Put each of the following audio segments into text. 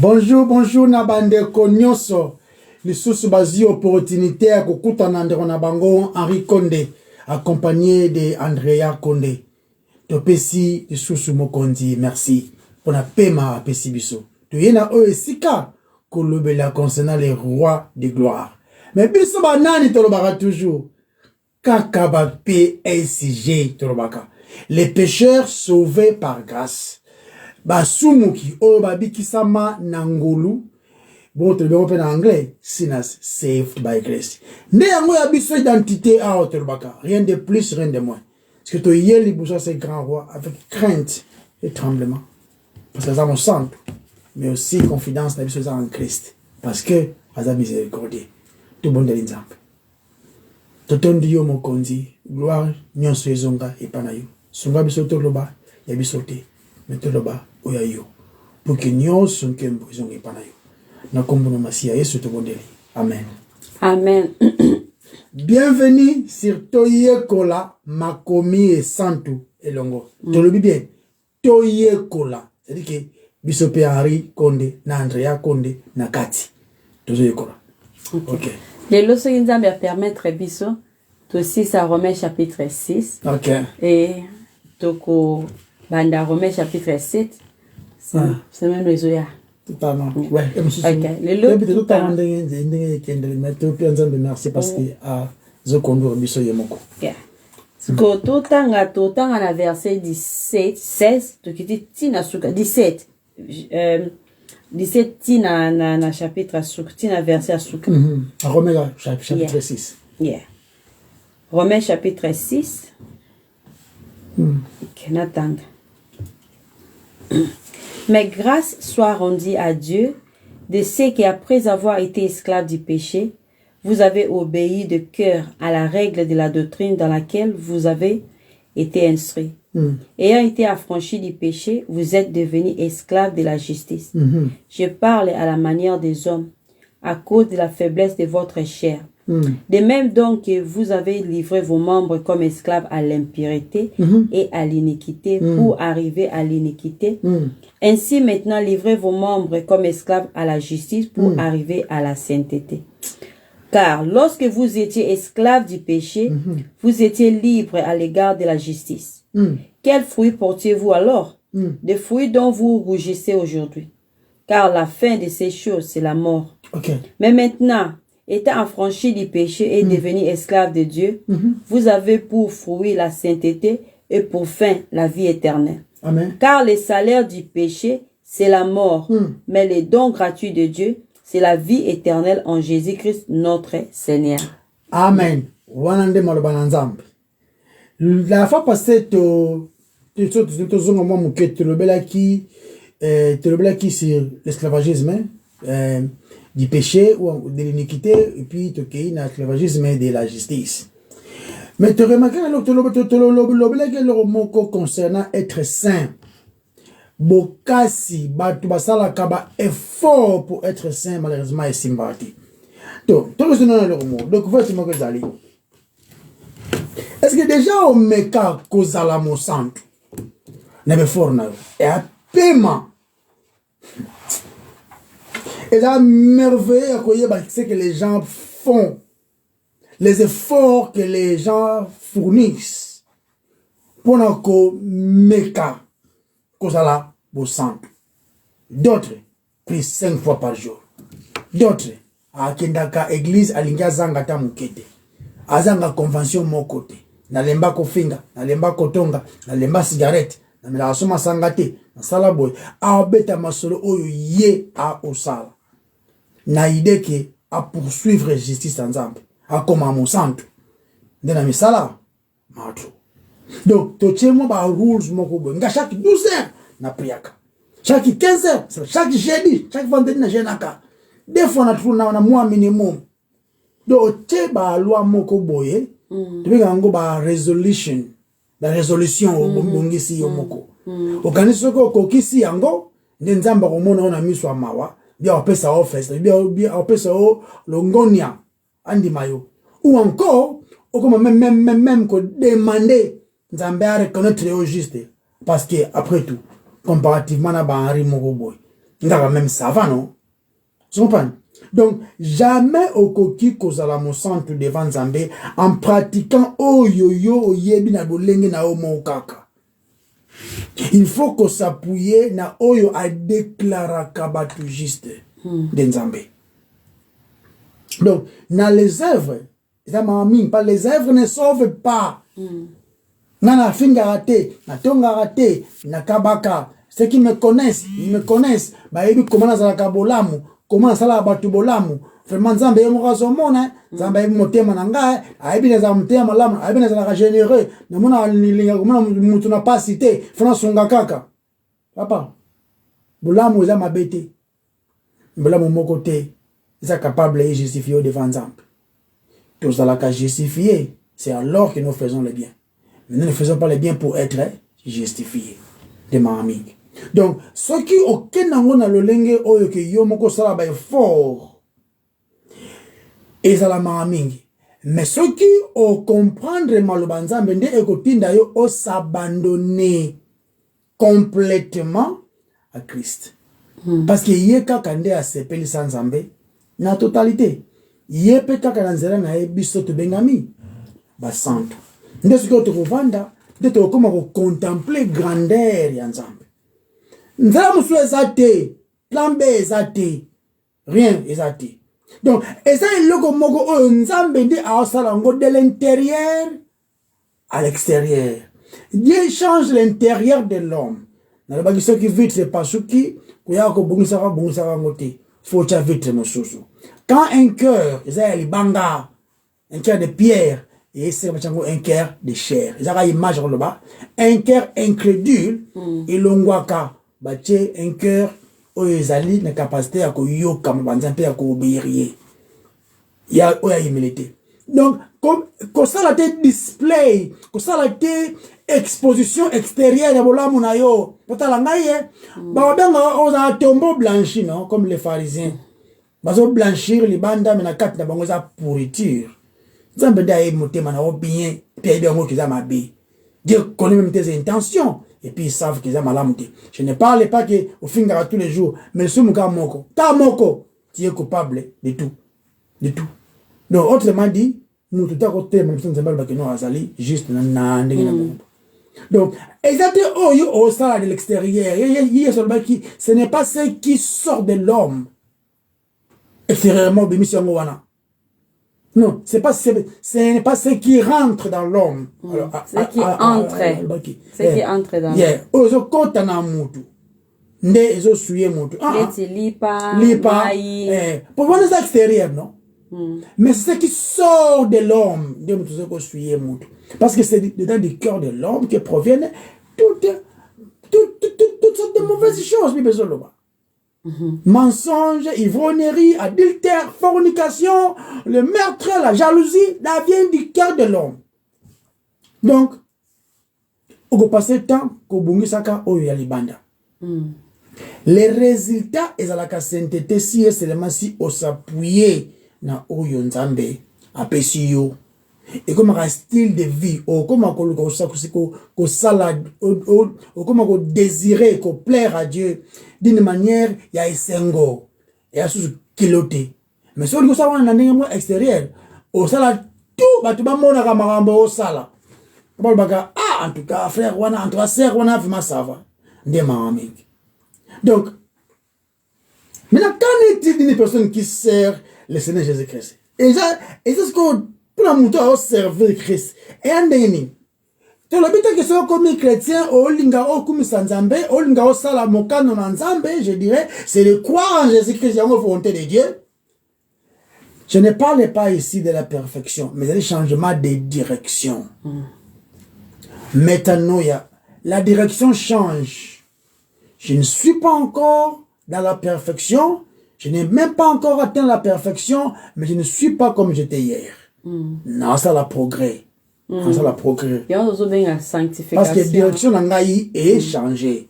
Bonjour, bonjour, Nabande Konyoso. Les sous basi opportunité à Kokuta Nandrona Bango, Henri Condé, accompagné de Andrea Condé. Topesi, les sous Mokondi, merci. Pour la paiement Pessi Bisso. Tu y en Oesika, Kolobela concernant les rois de gloire. Mais Bisso Banani Tolobara toujours. Kakaba PSG Tolobaka. Les pécheurs sauvés par grâce. Basumuki o babikisama nangolu bon te le en anglais sinners saved by grace ne yango ya biso identité à Otelbaka, rien de plus rien de moins parce que to yeli bousa ces grands rois avec crainte et tremblement parce que ça mon sang mais aussi confiance dans biso en Christ parce que aza miséricordieux tout bon de l'exemple totondi yo mokonzi gloire nyonso ezonga epanayo songa biso to loba ya biso te mais to loba oyayo pour que nous sommes que nous sommes épanayo na kombono masia yesu to bondeli amen amen. Bienvenue sur Toyekola Makomi et Santu elongo to le bien Toyekola c'est-à-dire que bisope Henri Condé na Andrea Condé na Kati Toyekola OK Les leçons qui nous permettre biso aussi ça Romains chapitre 6 OK et toko banda Romains chapitre 7. C'est même les oya. Totalement. Ouais, les lots totalement merci parce que je conduis biso yemoko. Ko totanga na verset 17 16 to kiti tina suka 17 17 tina na chapitre suka tina verset suka. Romains chapitre 6. Yeah. Romains chapitre 6. Kenatanga. Mais grâce soit rendue à Dieu de ceux qui, après avoir été esclaves du péché, vous avez obéi de cœur à la règle de la doctrine dans laquelle vous avez été instruits. Ayant été affranchis du péché, vous êtes devenus esclaves de la justice. Je parle à la manière des hommes, à cause de la faiblesse de votre chair. De même donc que vous avez livré vos membres comme esclaves à l'impureté et à l'iniquité pour arriver à l'iniquité. Ainsi maintenant livrez vos membres comme esclaves à la justice pour arriver à la sainteté. Car lorsque vous étiez esclaves du péché, vous étiez libres à l'égard de la justice. Quels fruits portiez-vous alors? Des fruits dont vous rougissez aujourd'hui. Car la fin de ces choses, c'est la mort. Mais maintenant, étant affranchis du péché et devenus esclaves de Dieu, vous avez pour fruit la sainteté et pour fin la vie éternelle. Amen. Car le salaire du péché, c'est la mort, mais le don gratuit de Dieu, c'est la vie éternelle en Jésus-Christ, notre Seigneur. Amen. La fois passée, sur l'esclavagisme, du péché ou de l'iniquité, et puis tu as l'esclavagisme de la justice. Mais tu remarques que concernant être saint, Bokasi, Batubasala Kaba, effort pour être saint, malheureusement, est sympathique. Donc, tu as le mot. Donc, est-ce que déjà au Meka, Kozala Mosant, n'est fort, et à paiement. Et la merveille, c'est que les gens font, les efforts que les gens fournissent pour que Meka, Kozala, Bosan. D'autres prient 5 fois par jour. D'autres, à Kendaka, église, à Linga Zangata Mukete. À Zanga convention, mon côté. Na lemba kofinga, na lemba kotonga, na lemba cigarette, na mela soma sangate, na sala boy. A obeta masolo oyo ye a osala. Na idée que à poursuivre justice ensemble, à comme à mon centre. De la misala, matro. Donc, to tchemo ba rules moko bo. Nga chaque 12 heures na priaka. Chaque 15 heures, chaque jeudi, chaque vendredi na jenaka. Des fois na trou na mois minimum. Donc, tche ba loi moko boye. Tu veux ngo ba resolution. La résolution au bongisi yomoko. Okaniso ko kokisi yango, nzamba ko mona na miswa mawa. Bien on peut ça office, bien on peut ça longonia andi mayo. Ou encore, ou comme même que demander nzambe à reconnaître au juste parce que après tout, comparativement à Henri Mogoboy, Même ça va, non? Tu comprends? Donc, jamais au coquille kozala mo centre devant Nzambe en pratiquant oyoyo oyebi na bolenge na omo kaka. Il faut qu'on s'appuie na oyo a déclaré kabatu juste de Nzambe. Donc, dans les œuvres, pas les œuvres ne sauvent pas. Nana fingarate, na tongarate, na kabaka. Ceux qui me connaissent, ils me connaissent. Bah, ebi comment ça la kabolamu, comment ça la batu bolamu. Vraiment Nzambe yemo razomona, Nzambe yemo motema nanga, aibi na za motema lamu, aibi na za la généreux. Na mona nilinga mona mutu na pas cité, fana songa kaka. Papa. Bolamu za mabete. Bolamu moko te, ils capable de justifier devant Nzambe. Tous la cas justifier, c'est alors que nous faisons le bien. Mais nous ne faisons pas le bien pour être justifiés. De ma amie. Donc, ceux qui aucun nango na lolenge oyo ke yo moko sala ba fort. Et ça la ma amie. Mais ceux qui au comprendre maloba Nzambe nde ekotinda yo o s'abandonner complètement à Christ. Parce que yé kaka nde a sepeli sans Nzambe na totalité. Yé pe kaka na nzela na biso to bengami ba santo. Nde ce que tu revanda de te comment contempler grandeur ya Nzambe. Nzela musu ezate, plan B ezate, rien ezate. Donc, eza iloko moko oyo Nzambe ndi aosala ngo de l'intérieur à l'extérieur. Dieu change l'intérieur de l'homme. Na ba kiso ki vitre pasuki kuya ko bungisa ngote. Faut cha vitre mosusu. Quand un cœur eza libanga, un cœur de pierre et c'est un cœur de chair. Ils ont une image là-bas. Un cœur incrédule, et l'ongwaka, un cœur où ils ont une capacité à yoka, à obéir. Il y a une humilité. Donc, comme ça la display, comme ça la exposition extérieure de la monayo, on a un tombeau blanchi, non, comme les pharisiens. Ils ont blanchir les bandes, mais la carte de pourriture. Nzambe d'ailleurs motema na bien puis bien qu'ils a mabé. Dieu connaît même tes intentions et puis ils savent qu'ils ont malamté. Je ne parle pas que au finira tous les jours, mais ce muka moko, ta moko, tu es coupable de tout, de tout. Donc autrement dit, nous tout à côté même si Nzambe ba no azali juste na ndenge na bombe. Donc exactement au sala de l'extérieur, ce n'est pas ce qui sort de l'homme extérieurement bémission wana. Non, ce n'est pas ce qui rentre dans l'homme. Ce qui entre. Ce qui entre dans l'homme. Ozo kota na mutu. Nde ezo suye mutu. Lipa. Pour voir les extérieurs, non? Mais c'est ce qui sort de l'homme. De mutu zoko suye mutu. Parce que c'est dedans du cœur de l'homme que proviennent toutes sortes de mauvaises choses. Mensonge, ivrognerie, adultère, fornication, le meurtre, la jalousie, ça vient du cœur de l'homme. Donc, on va passer le temps qu'on bungi saka oyo libanda. Les résultats et la sainteté si et seulement si on s'appuie na oyo Nzambe apesi yo. Et comme un style de vie, ou comme on salade, ou comme on désirer, qu'on plaire à Dieu, d'une manière, il y a un sengo, il y a sous kiloté. Mais si on a un extérieur, au salade, tout, bah, tu vas mourir à Marambo au salade. En tout cas, frère, en tout cas, sœur, on a vu ma sava. Donc, maintenant, qu'en est-il d'une personne qui sert le Seigneur Jésus-Christ? Et c'est ce qu'on pour la moto à servir Christ. Et un déni. Tu as l'habitude que ce comme chrétien, au linga, au comme Sanzambe, au linga, au salamokano Nanzambe, je dirais, c'est de croire en Jésus-Christ, et en volonté de Dieu. Je ne parle pas ici de la perfection, mais du changement de direction. Maintenant, la direction change. Je ne suis pas encore dans la perfection, je n'ai même pas encore atteint la perfection, mais je ne suis pas comme j'étais hier. Non, ça la progrès. Non, ça la progrès. Parce que la direction d'Angaï est changée.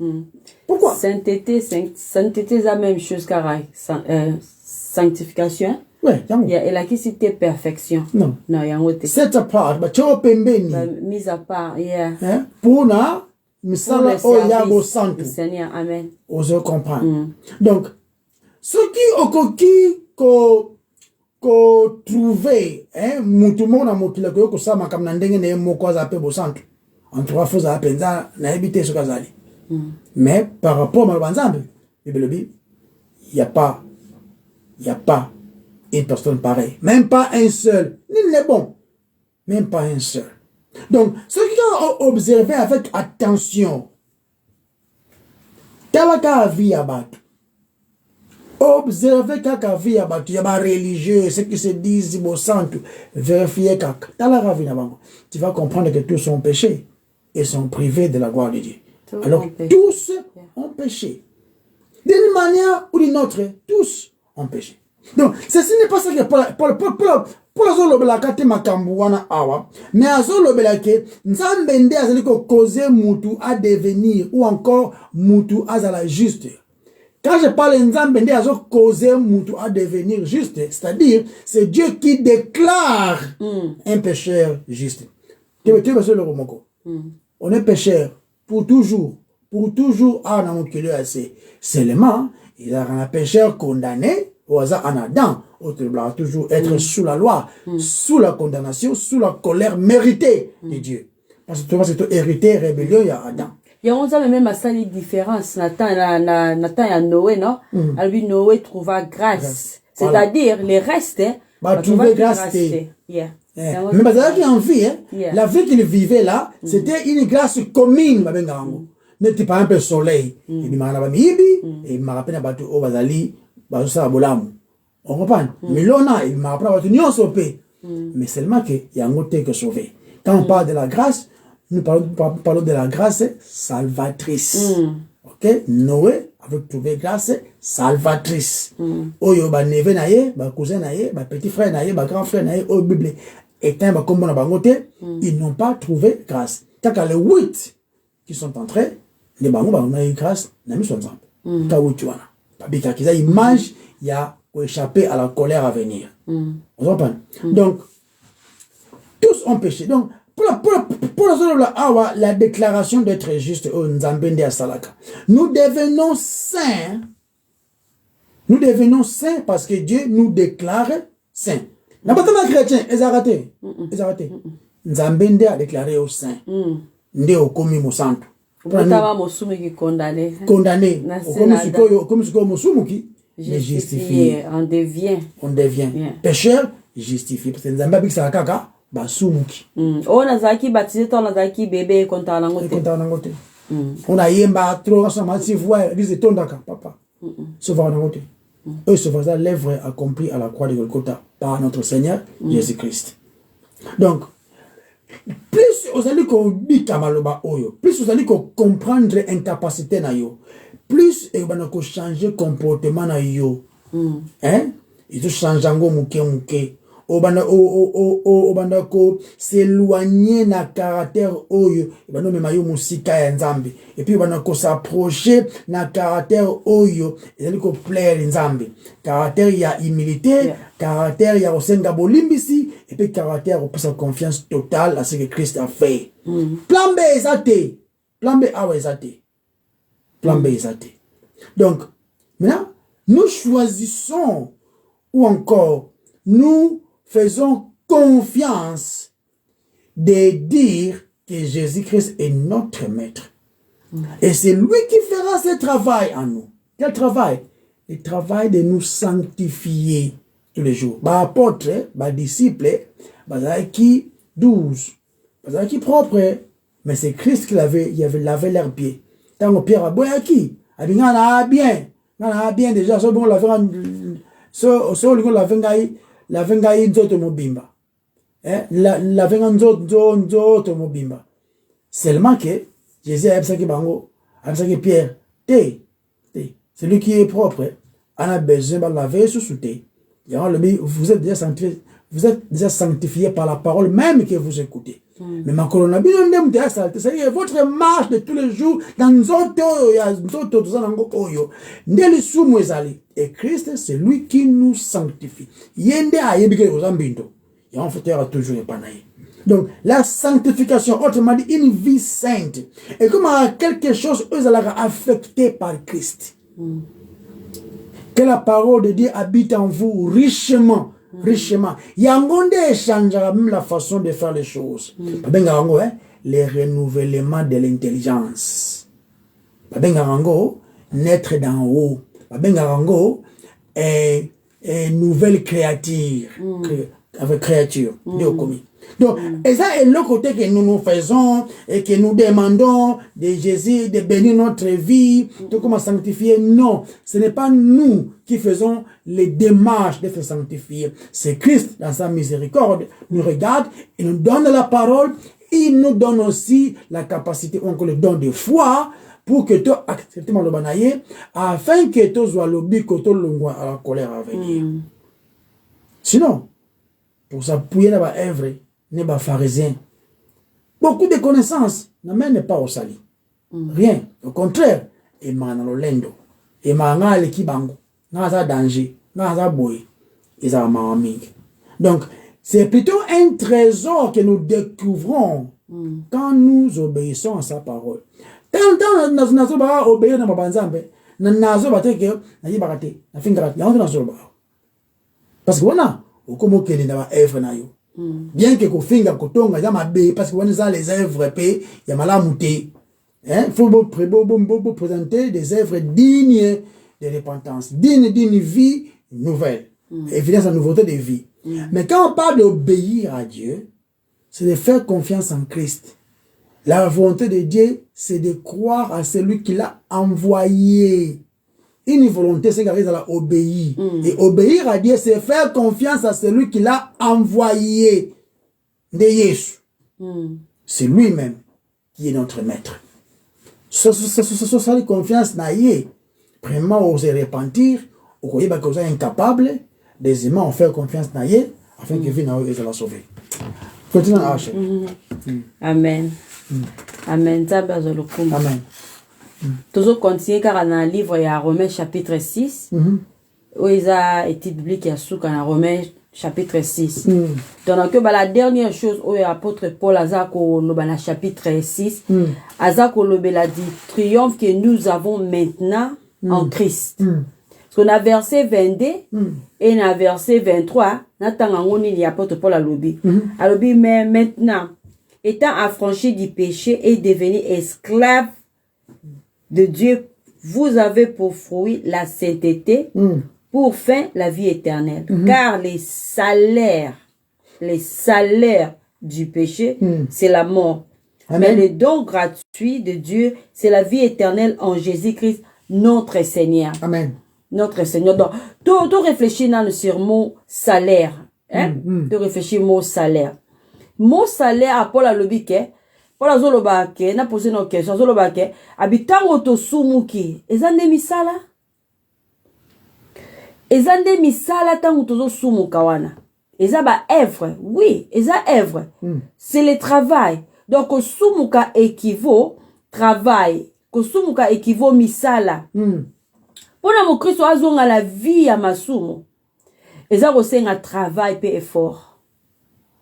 Pourquoi? Sainteté, c'est la même chose car sanctification. Ouais, et la qui cité perfection. Non. Non, il y a un autre. Set apart, but tu as mise à part, pour misala oyabo santo. Seigneur, amen. Ose comprendre. Donc, ce qui okoki ko trouver mutu moko na mokila ko kosama kam na ndenge ne moko azape bo santo. En trois fois za penza na habité ce kazali. Mais par rapport à banzambe, il y a pas une personne pareille, même pas un seul. Il n'est bon. Même pas un seul. Donc, ceux qui ont observé avec attention, talaka vie abattu. Observez kaka vie abattu. Il y a des religieux, ceux qui se disent bon santo, vérifiez kaka. Talaka vie abattu. Tu vas comprendre que tous sont péchés et sont privés de la gloire de Dieu. Alors, tous ont péché. D'une manière ou d'une autre, tous ont péché. Donc, ceci n'est pas ça que pour la zone la kate makambuana awa, mais à zone ke nzambende azali ko causer mutu à devenir ou encore mutu azala juste. Quand je parle nzambende azo causer mutu à devenir juste, c'est-à-dire c'est Dieu qui déclare un pécheur juste. Tu veux le romoko. On est pécheur pour toujours à namokele assez. Seulement, il y a un pécheur condamné au hasard en Adam. Toujours être sous la loi, sous la condamnation, sous la colère méritée de Dieu. Parce que c'est hérité, rébellion, il y a Adam. Il y a même à une différence. Nathan et Noé, non? Alors, Noé trouva grâce. C'est-à-dire, les restes, trouver grâce. Yeah. Mais parce en vie, la vie qu'il vivait là, c'était une grâce commune. N'était pas un peu soleil. Il m'a rappelé, il m'a rappelé, on comprend. Mais là, il m'a rappelé, mais seulement qu'il y a un autre que sauver. Quand on parle de la grâce, nous parlons de la grâce salvatrice. Ok? Noé avait trouvé grâce salvatrice. Oyo ba neve na ye, ba cousin na ye, ba petit frère na ye, ba grand frère na ye, au Bible. Et quand comme on a bangoté, ils n'ont pas trouvé grâce. Tant que les 8 qui sont entrés, les bangos ont eu grâce, n'a mis son exemple. Quand tu vois, parce qu'ils ont image, il y a pour échapper à la colère à venir. Vous comprenez? Donc, tous ont péché. Donc, pour la déclaration d'être juste au Nzambende à Salaka, nous devenons saints. Nous devenons saints parce que Dieu nous déclare saints. N'a pas de chrétien, ils ont raté. Ils ont raté. Nzambende a déclaré au saint. Ndé au komi mo santo. Condamné. Condamné. Comme ce que Mosumuki. Justifié. On devient. On devient. Pécheur, justifié. Parce que Nzambabik sa kaka. Basumuki. On a zaki baptisé ton zaki bébé konta nangote. On a yemba trop ensemble si voix disait ton daka papa. Se va nangote. Eux se faisant l'œuvre accomplie à la croix de Golgotha par notre Seigneur Jésus-Christ. Donc plus vous allez bika maloba oyo, plus vous allez comprendre incapacité na yo, plus vous allez changer comportement na yo. Hein? Il faut changer ngo muke. Obanda ko s'éloigner na caractère oyo ibano mema yo musika ya nzambe et puis obanda ko s'approcher na caractère oyo ezali ko plaire nzambe, caractère ya humilité, caractère ya osenga bolimbisi et puis caractère au sa confiance totale à ce que Christ a fait. Plan B ezate, plan B awa ezate, plan B ezate. Donc maintenant nous choisissons ou encore nous faisons confiance de dire que Jésus-Christ est notre maître. Et c'est lui qui fera ce travail en nous. Quel travail? Le travail de nous sanctifier tous les jours. Bah apôtre, bah disciple, bah qui 12, bah qui propre, mais c'est Christ qui l'avait l'air pied. Tant que Pierre a boy à qui? A dit, on a bien déjà, ce bon la la venga nzoto mobimba. La venga nzoto mobimba. Seulement que Jésus a dit que Pierre, celui qui est propre, on a besoin de laver sous thé. Vous êtes déjà sanctifié par la parole même que vous écoutez. Mais ma colonne, c'est votre marche de tous les jours dans et Christ, c'est lui qui nous sanctifie. Yende a yebike aux ambindo. Et en fait, il y aura toujours pas naïf. Donc, la sanctification, autrement dit, une vie sainte. Et comme quelque chose, eux, allaient affecté par Christ. Que la parole de Dieu habite en vous richement. Richement. Yangonde changera même la façon de faire les choses. Les renouvellements de l'intelligence. Naître d'en haut. Nouvelle créature. Avec créature. Donc, et ça est le côté que nous faisons et que nous demandons de Jésus de bénir notre vie, de comment sanctifier. Non, ce n'est pas nous qui faisons les démarches d'être sanctifiés. C'est Christ, dans sa miséricorde, nous regarde, il nous donne la parole, il nous donne aussi la capacité, on le don de foi, pour que tu acceptes le banaye, afin que tu sois le but, que tu sois à la colère à venir. Sinon, pour s'appuyer dans l'œuvre, n'est pas pharisien. Beaucoup de connaissances n'amènent pas au salut. Rien. Au contraire, et dans le lendo. Et dans le kibango. Dans le danger. Dans le boy. Et ça m'a mis. Donc, c'est plutôt un trésor que nous découvrons quand nous obéissons à sa parole. Tant nous obéissons à ma banzambe, nous obéissons à ma barate, na fingarate, na parce que voilà, au comment qu'elle est dans l'œuvre na yo. Bien que kofinga kotonga ya mabe parce que on a les œuvres pe ya malamuté. Hein, faut présenter des œuvres dignes de repentance, dignes d'une vie nouvelle. Évidemment, la nouveauté de vie. Mais quand on parle d'obéir à Dieu, c'est de faire confiance en Christ. La volonté de Dieu, c'est de croire à celui qui l'a envoyé. Une volonté, c'est qu'elle a obéi. Et obéir à Dieu, c'est faire confiance à celui qui l'a envoyé. De Jésus. C'est lui-même qui est notre maître. Ça, la confiance n'a yé. Premièrement, oser repentir, ou qu'on est incapable. Deuxièmement, on fait confiance n'a yé, afin que vie n'a yé, la sauver. Continuons à hacher. Amen. Amen. Amen. Toujours continuer car dans le livre il y a Romains chapitre 6 où il y a étude biblique il y a sous dans Romains chapitre 6 donc que la dernière chose où l'apôtre Paul azako dans le chapitre 6 azako lobela dit triomphe que nous avons maintenant en Christ. Parce qu'on a verset 22 et dans verset 23 n'attend il y a l'apôtre Paul à lobby mais maintenant étant affranchi du péché et devenu esclave de Dieu, vous avez pour fruit la sainteté, pour fin la vie éternelle. Car les salaires du péché, c'est la mort. Amen. Mais le don gratuit de Dieu, c'est la vie éternelle en Jésus-Christ, notre Seigneur. Amen. Notre Seigneur. Donc, tu réfléchis sur le mot salaire. Hein? Tu réfléchis au mot salaire. Mot salaire, à Paul Alobique, Paul Azolobake, na posé nos questions, Azolobake, habitango to sumuki, ezande misala? Ezande misala tango tozo sumuka wana. Eza ba œuvre, oui, eza œuvre. C'est le travail. Donc, sumuka équivaut travail. Sumuka équivaut misala. Pona mo Christo azonga la vie ya masumu. Eza ko senga travail pe effort.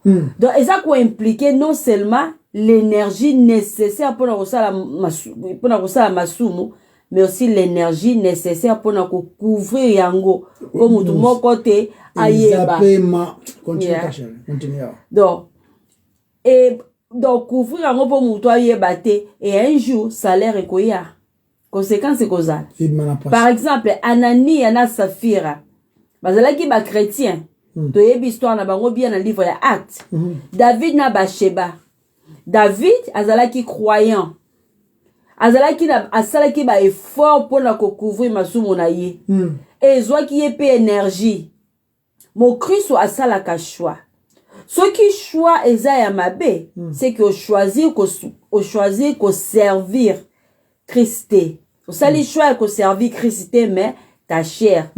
Donc, eza ko impliquer non seulement l'énergie nécessaire pour la masumu, mais aussi l'énergie nécessaire pour couvrir yango comme tout mon côté ayeba. Donc couvrir yango pour muto ayeba te et un jour salaire ekoya. Conséquence c'est cause. Par exemple, Anani ana Safira. Bazalaki ba chrétien. To yebi histoire na bango bien dans livre ya Actes. David na Bathsheba. David azalaki croyant. Azalaki na asalaki ba effort pour na couvrir masumu na ye. Et zwaki ye pe énergie. Mon Christ asalaka choix. Ce qui choix eza ya mabe, c'est que choisir ko servir Christ. O sali choix ko servir Christ mais ta chair.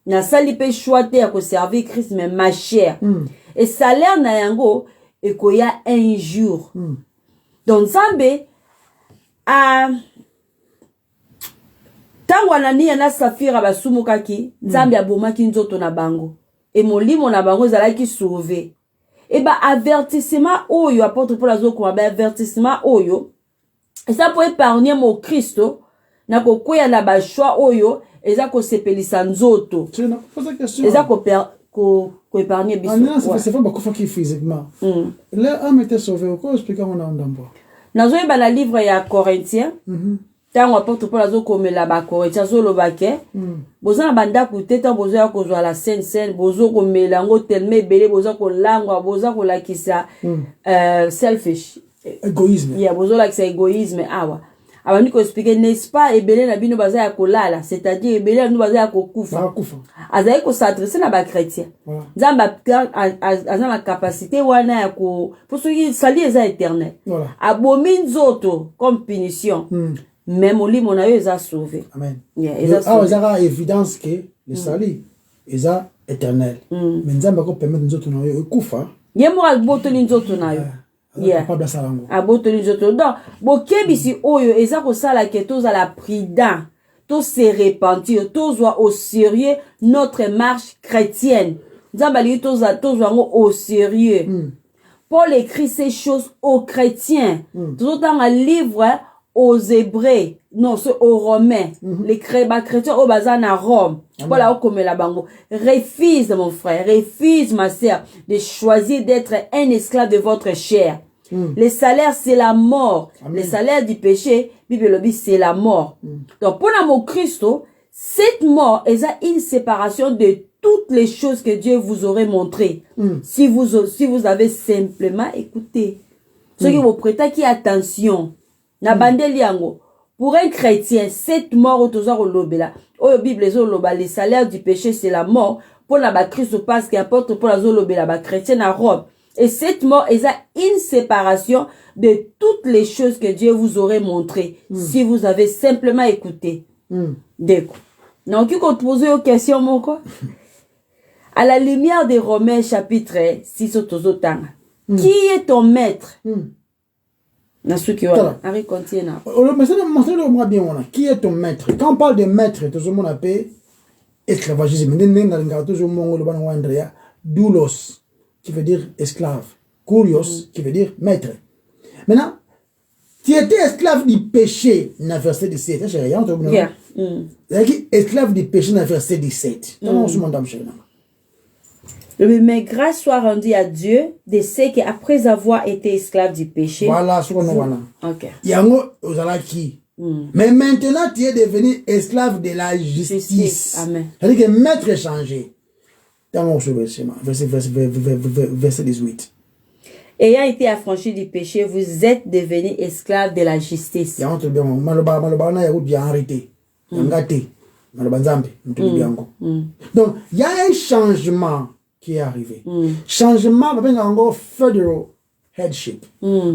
Na sali pe choix te ko servir Christ mais ma chair. Et salaire na yango et qu'il y a un jour. Donc, Zambé, tango nani yana Safira basumukaki, Zambé abomaki nzoto na bango. Et molimo na bango zalaki sauvé. et bah avertissement oyo apôtre Paul azo ko ba avertissement oyo et ça pour épargner mon Christo na ko koya na ba choix oyo eza ko sepelisa nzoto eza ko épargner biso c'est pas beaucoup qui physiquement l'homme était sauvé au quoi expliquer on a ndambo nazo ba la livre ya Corinthiens tango apôtre Paul azo komela ba Corinthiens zo lobake boza na banda kuteta bozo ya kozwa la scène bozo komela ngo tellement belé bozo ko langwa bozo ko lakisa selfish égoïsme ya bozo lakisa égoïsme awa abandi ko expliquer n'est-ce pas ebele na bino baza ya kolala c'est-à-dire ebele na bino baza ya kokufa azali ko s'adresser na ba chrétien nzamba azana la capacité wana ya ko pour ceux qui sali eza éternel abomi nzoto comme punition même au lit mon aïe est sauvé. Amen. Eza évidence que le salut est éternel. Mais nzamba ko permettre nzoto na yo kufa. Yemo alboto ni nzoto na yo. Pas bla salango. Aboto ni nzoto. Donc, bokebisi oyo eza ko sala ke toza la prudent, to se repentir, to zo au sérieux notre marche chrétienne. Nzamba li toza ngo au sérieux. Paul écrit ces choses aux chrétiens. Tout dans un livre aux Hébreux, non, c'est aux Romains, les chrétiens au bazar à Rome. Voilà où comme la bango. Refuse, mon frère, refuse, ma sœur, de choisir d'être un esclave de votre chair. Le salaire, c'est la mort. Le salaire du péché, Bible c'est la mort. Donc, pour l'amour Christo, cette mort est une séparation de toutes les choses que Dieu vous aurait montrées. Si vous avez simplement écouté. Ce qui vous prêtez qui attention. Na bandeli yango pour un chrétien cette mort autoza ko lobela oyo bible zo loba le salaire du péché c'est la mort pour la ba Christ parce qu'apporte pour la zo lobela ba chrétien à Rome et cette mort est une séparation de toutes les choses que Dieu vous aurait montré si vous avez simplement écouté. D'accord. Donc qui compte poser aux questions mon quoi à la lumière des Romains chapitre 6 autozotanga qui est ton maître? Qui est ton maître? Quand on parle de maître, tout le monde appelle esclavagisme. Doulos, qui veut dire esclave. Kurios, qui veut dire maître. Maintenant, tu étais esclave du péché, dans verset 17. Esclave du péché, dans verset 17. Mais grâce soit rendue à Dieu de ce qu'après avoir été esclave du péché. Voilà, ce qu'on a. Ok. Mais maintenant, tu es devenu esclave de la justice. Amen. C'est-à-dire que maître est changé. Verset 18. Ayant été affranchi du péché, vous êtes devenu esclave de la justice. Donc, il y a un changement qui est arrivé. Changement, federal headship.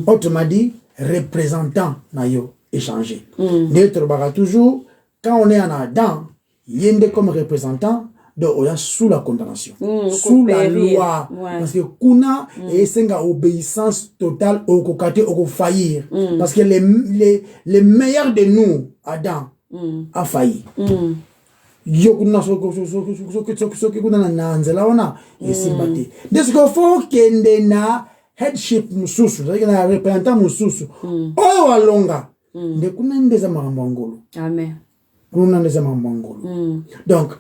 Autrement dit, représentant nayo est changé. Toujours, quand on est en Adam, il y a comme représentant, donc on est sous la condamnation, sous la loi. Parce que kuna et senga obéissance totale au kokate au faillir. Parce que les meilleurs de nous, Adam, a failli. Yokuna kuna na nzela ona esimbate desiko fo kende na headship mususu na représentant mususu o walonga nde kuna ndeza mambangolo amen kuna ndeza mambangolo donc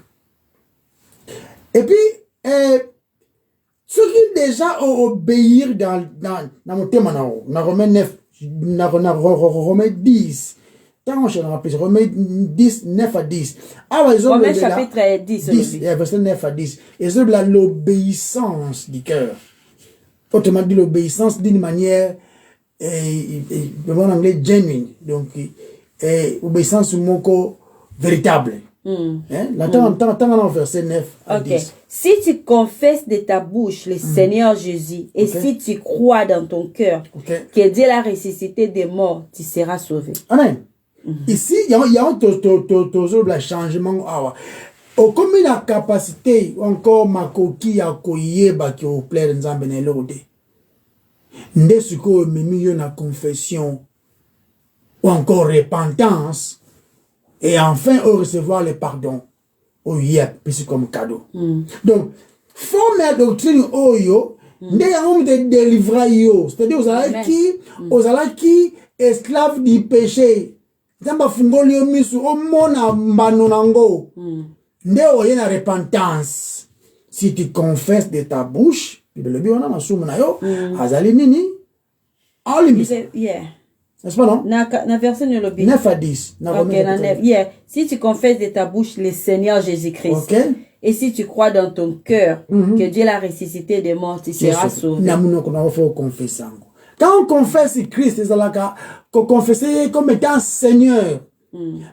et puis ceux qui déjà obéir dans mon thème na Romains 9 na Romains 10 Romains 10, 9 à 10. Romains chapitre 10, verset 9 à 10. Et c'est l'obéissance du cœur. Autrement dit, l'obéissance d'une manière, en anglais, genuine. Donc, obéissance moko véritable. Verset 9 à 10. Si tu confesses de ta bouche le Seigneur Jésus et si tu crois dans ton cœur que Dieu l'a ressuscité des morts, tu seras sauvé. Amen. Ici, il y a un changement. Comme la capacité, encore ma coquille à koyeba qui au plaire nzambe na lode. Ndesuko mimi na confession ou encore repentance et enfin recevoir le pardon au yep puis comme cadeau. Donc, forme la doctrine oyo nde yango moto délivra yo, c'est-à-dire ozalaki esclave du péché, nzambe afungoli yo misu omona mbano nango, nde oye na repentance. Si tu confesses de ta bouche, bible wana masumu na yo azali nini olimbisa. N'est-ce pas, non? Na verset 9 à 10. Okay, 9. Yeah. Si tu confesses de ta bouche le Seigneur Jésus-Christ, okay, et si tu crois dans ton cœur que Dieu l'a ressuscité des morts, tu seras sauvé. Quand on confesse Christ, c'est confesser comme étant Seigneur.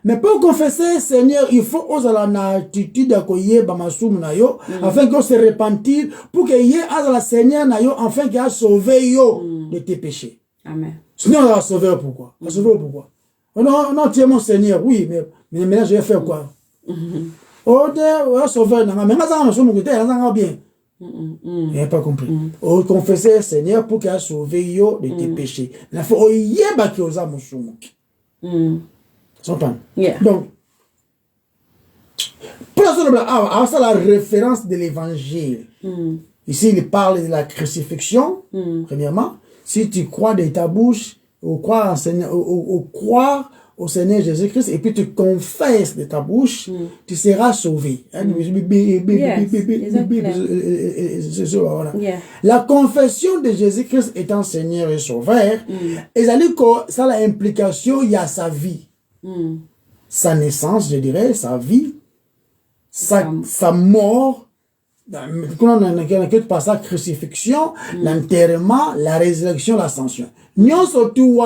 Mais pour confesser Seigneur, il faut oser la attitude afin qu'on se repentir pour qu'il y ait la Seigneur afin qu'il a sauvé de tes péchés. Amen. Sinon, on va sauver pourquoi? On va sauver pourquoi? Non, non, tu es mon Seigneur, oui, mais maintenant je vais faire quoi? Oh, tu es sauver, mais maintenant, je vais bien. Il n'a pas compris. On confesser Seigneur pour qu'il a sauvé de tes péchés. Il faut y aller qui osa musumuki. Donc, pour la référence de l'évangile, ici il parle de la crucifixion, premièrement. Si tu crois de ta bouche, ou croire au Seigneur Jésus-Christ, et puis tu confesses de ta bouche, tu seras sauvé. La confession de Jésus-Christ étant Seigneur et Sauveur, ça a l'implication, il y a sa vie. Sa naissance, je dirais, sa vie, sa mort, pas sa crucifixion, l'enterrement, la résurrection, l'ascension. Nous surtout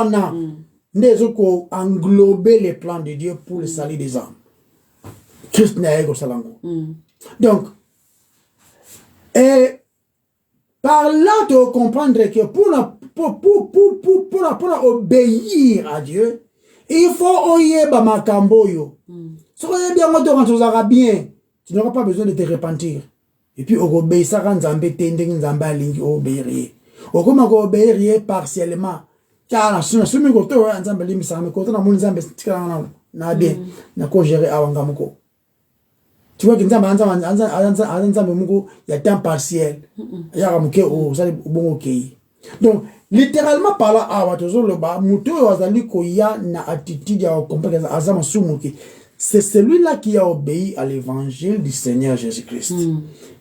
nous englober les plans de Dieu pour le salut des âmes. Christ n'est pas salango. Donc, et par là, tu comprendre que pour obéir à Dieu, il faut oyer makambo yo. Si tu es bien, tu n'auras pas besoin de te repentir. Et puis, on obéit ça quand Nzambe tending Nzambe alingi obéir. On commence à obéir partiellement. Car si on me côté Nzambe limi ça me côté na mon Nzambe tikana na bien na ko gérer awanga moko. Tu vois que Nzambe moko il y a temps partiel. Ya ramuke o ça bon OK. Donc littéralement par là awa tozo le ba muto wazali ko ya na attitude ya comprendre azama sumuki. C'est celui-là qui a obéi à l'évangile du Seigneur Jésus-Christ.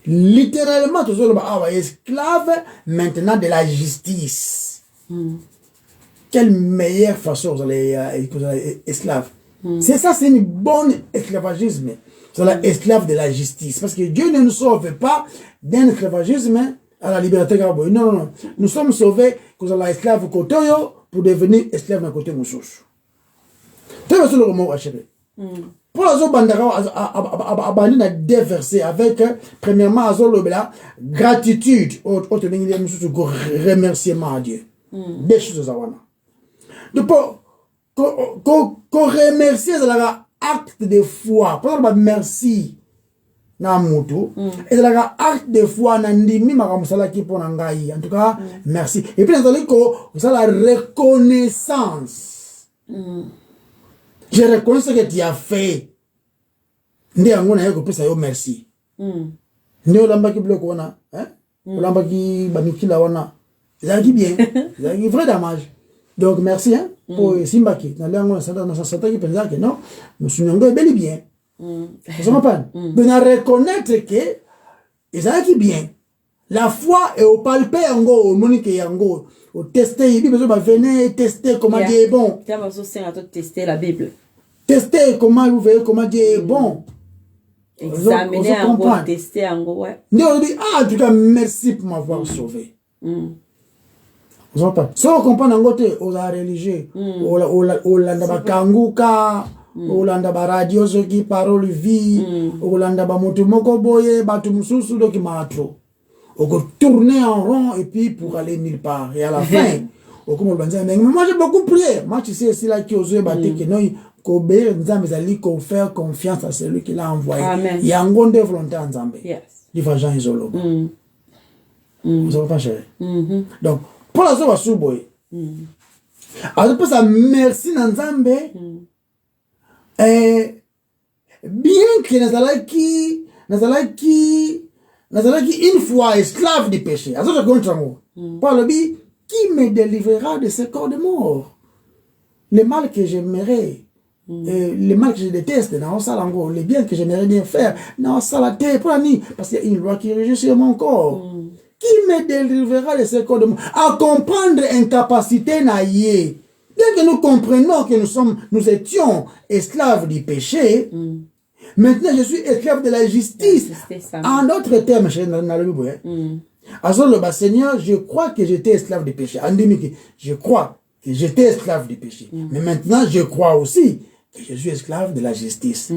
Littéralement, tout ça, esclave maintenant de la justice. Quelle meilleure façon vous allez esclave. C'est ça, c'est une bonne esclavagisme. C'est l'esclave de la justice. Parce que Dieu ne nous sauve pas d'un esclavagisme à la liberté. Non, non, non. Nous sommes sauvés que vous allez esclave côté pour devenir esclave d'un côté moussouche. Tu vois le mot achevé. Pour la zone bandara, abandonne à deux versets avec, premièrement, à zone lobela, gratitude, au remerciement à Dieu. Des choses à wana. Donc, qu'on remercie, c'est l'acte de foi. Pour exemple, merci, na mutu, et c'est l'acte de foi, nandimi, maramusala qui pour nangaï. En tout cas, merci. Et puis, c'est la reconnaissance. Je reconnais ce que tu as fait. Ndi yango na yeko pesa yo merci. Ndi olamba ki bloc wana, hein? Olamba ki bamikila wana. Zaki bien. Zaki vrai dommage. Donc merci hein pour simbaki. Na lango na sata ki penza que non, monsieur Nyongo est bel et bien. Ça me pas. De na reconnaître que ezaki bien. La foi est au palpé yango, au monique yango. Au tester, il dit, venez tester comment Dieu est bon. Tu as besoin de tester la Bible. Tester comment vous voyez comment Dieu est bon. Examiner en gros, tester en gros, ouais. On dit, ah, en tout cas, merci pour m'avoir sauvé. Vous entendez? Si on comprend en côté, aux religieux, au landaba kanguka, au landaba radio, ceux qui parole vie, au landaba motumoko boye, batumususu doki maatro. On peut tourner en rond et puis pour aller nulle part. Et à la fin, on commence à dire, mais moi j'ai beaucoup prié. Moi tu sais, c'est là qui ose battre que non, qu'obéir, qu'on faire confiance à celui qui l'a envoyé. Il y a un grand volonté en Zambie. Il va Jean Isolo. Vous avez pas cher. Donc, pour la zone à Souboy, alors pour ça, merci dans Zambie. Bien que Nazalaki, une fois esclave du péché. Par le bi, qui me délivrera de ce corps de mort? Le mal que j'aimerais, le mal que je déteste, les biens que j'aimerais bien faire, parce qu'il y a une loi qui régit sur mon corps. Qui me délivrera de ce corps de mort? À comprendre incapacité naïe. Bien que nous comprenions que nous étions esclaves du péché, maintenant je suis esclave de la justice. En d'autres termes, Seigneur, je crois que j'étais esclave du péché. Je crois que j'étais esclave du péché. Mais maintenant, je crois aussi que je suis esclave de la justice.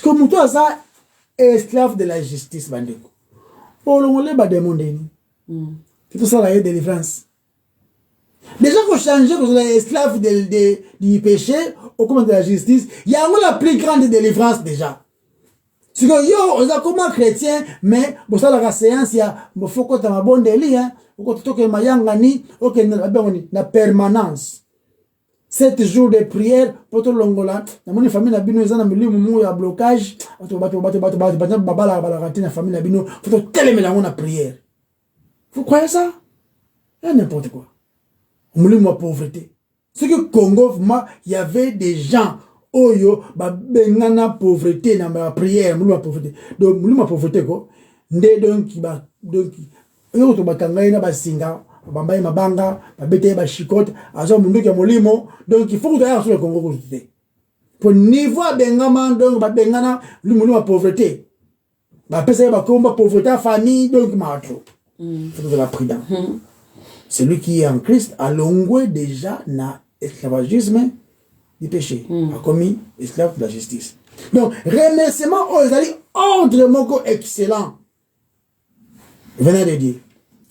Parce que toi, ça, esclave de la justice, bandeko. Oh, on va demander. C'est tout ça, la délivrance. Déjà, il faut changer, que vous êtes esclave du péché, au commande de la justice. Il y a la plus grande délivrance déjà. C'est que yo, on a comme chrétien, mais bon ça la séance il y a faut que tu as bon délit hein, faut que tu toques mayangani, OK na permanence. 7 jours de prière pour tout longola. Na mon famille na bino ezana milimu mu ya blocage, bato babala ratina famille na bino, faut telemela na prière. Vous croyez ça? N'importe quoi. Milimu wa pauvreté. C'est que Congo, il y avait des gens oyo ba bengana pauvreté na ba prière muluma pauvreté donc muluma pauvreté ko nde donc yo to bakanga ina basinga bambaye mabanga babete ba chikote azo mundu ke molimo donc il faut que tu ailles sur le Congo ko te pour niveau bengama donc ba bengana muluma pauvreté ba pesa ba komba pauvreté famille donc matro faut de la prudence celui qui est en Christ a longwe déjà na esclavagisme du péché, a commis esclave de la justice. Donc, remerciement aux alliés, ordre moko excellent. Venez de dire,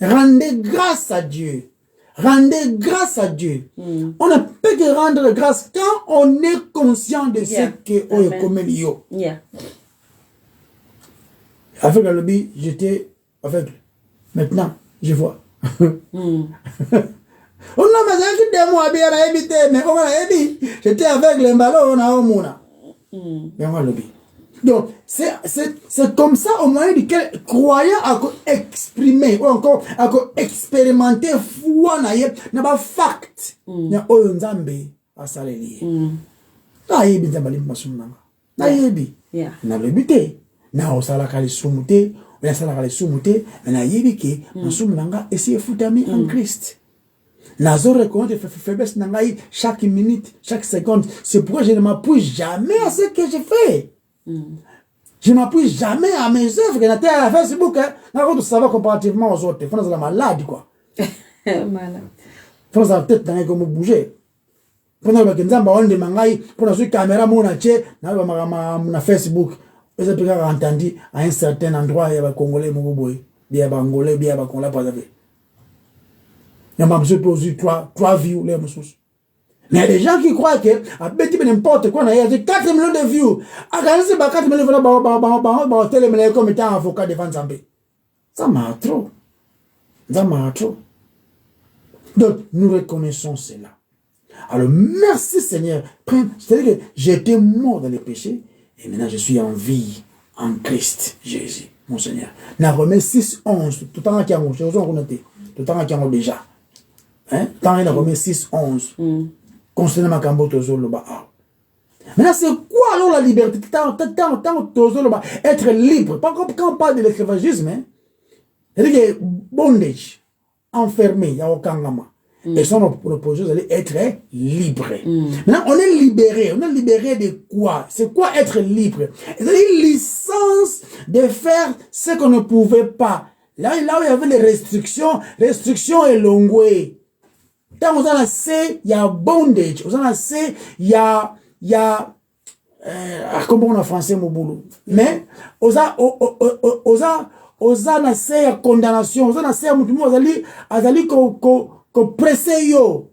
rendez grâce à Dieu. Rendez grâce à Dieu. On ne peut que rendre grâce quand on est conscient de ce que on est commis yo. Avec le lobby, j'étais aveugle. Maintenant, je vois. On a mazaki de moi bien à éviter, mais on a évité. J'étais avec les ballons, on a au mouna. Donc, c'est comme ça, au moyen duquel croyant à exprimer, ou encore à expérimenter foi, n'a pas fact. N'a pas nzambe à salélier. N'a yebi nzambali masumanga. N'a yebi. N'a le buté. N'a osala kali sumute. On a sala kali sumute. N'a yebi ke masumanga essayer foutami en Christ. Nazo reconnaître faiblesse nangai chaque minute, chaque seconde. C'est pourquoi je ne m'appuie jamais à ce que je fais. Je ne m'appuie jamais à mes œuvres. Que n'était à Facebook, hein. Ça va comparativement aux autres. Il faut la malade, quoi. Malade. Il faut la tête dans comme bouger. Pour nous, Nzamba on de mangai, pour nous caméra mon aché, na Facebook. Vous avez entendu à un certain endroit il y a des Congolais Moboboy, il y a des Angolais, il y a des Congolais pas avec. Il y a même posé trois views les moussous. Mais il y a des gens qui croient que à petit peu n'importe quoi, il y a 4 millions de views. À 4 millions de télé comme étant avocat devant Zambé. Ça m'a trop. Ça m'a trop. Donc nous reconnaissons cela. Alors merci Seigneur. C'est-à-dire que j'étais mort dans les péchés et maintenant je suis en vie en Christ Jésus, mon Seigneur. N'a remis 6:11 tout le temps qui a noté. Tout le temps qui a déjà. Hein? Tant il a remis 6:11. Concernant ma cambote aux loba. Maintenant, c'est quoi alors la liberté? Tant être libre. Pas comme quand on parle de l'esclavagisme, hein? C'est-à-dire que bondage, enfermé, il y a aucun gamin. Et son opposition, c'est être libre. Maintenant, on est libéré. On est libéré de quoi? C'est quoi être libre? C'est une licence de faire ce qu'on ne pouvait pas. Là où il y avait les restrictions et longueuil. Quand on a assez, il y a bondage. On a assez, il y a comment on a français mon boulot. Mais on a assez à condamnation. On a assez à mutumo azali ko pressé yo.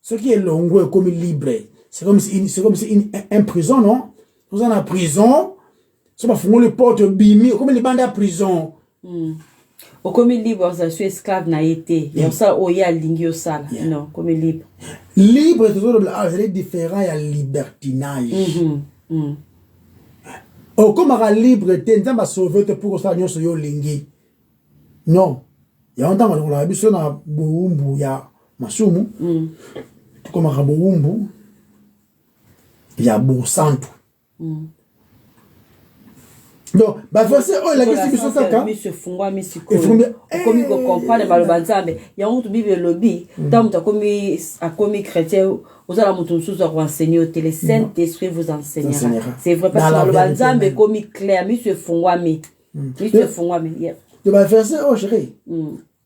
Ce qui est longueuil comme libre. C'est comme si un prison, non? On a prison. C'est pas fou le porte bimi comme les bandes à prison. Au comme libre, je suis esclave n'a été. Et ça, il y a l'ingio sale. Non, comme libre. Libre, c'est différent, il y a libertinage. Oh, comme à la liberté, nous avons sauvé pour que ça nous soit lingi. Non. Il y a un temps, on a vu ça dans Boumbu, il y a Masumu. Comme à Boumbu, il y a Boursantou. Donc, bah, verset, oh, la question, c'est ça. Monsieur Fungwa, monsieur Koumi. Comme il comprend les balobanzambe, il y a un autre Bible lobby. Tant que comme chrétien, vous allez vous tous renseigner au télé. Saint-Esprit vous enseignera. C'est vrai parce que balobanzambe comme clair, monsieur Fungwa, monsieur Fungwa, de ma verset, oh, chérie.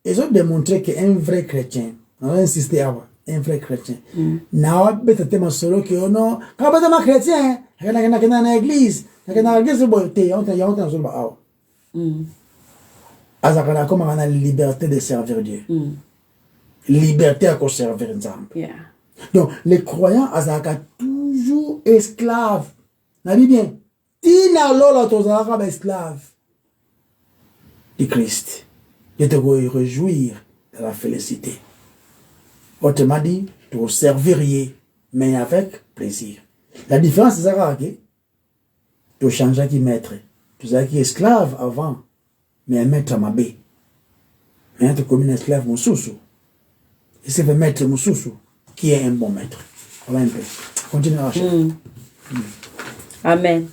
Ils ont démontré qu'un vrai chrétien, on a insisté à un vrai chrétien. N'a pas été ma solo que non, quand pas de ma chrétien, il y a dans l'église. Azakana comme on a la liberté de servir Dieu. Liberté à servir Nzambe. Donc les croyants azaka toujours esclaves. Na dit bien. Tina lola tozaka esclave du Christ. Je te réjouir de la félicité. Autrement dit, tu serviriez, mais avec plaisir. La différence c'est ça que tu changes qui maître. Tu es qui esclave avant, mais un maître mabé. Mais tu comme un esclave moussoussou. Et c'est le maître moussoussou qui est un bon maître. Voilà un peu. Continue à chercher. Amen.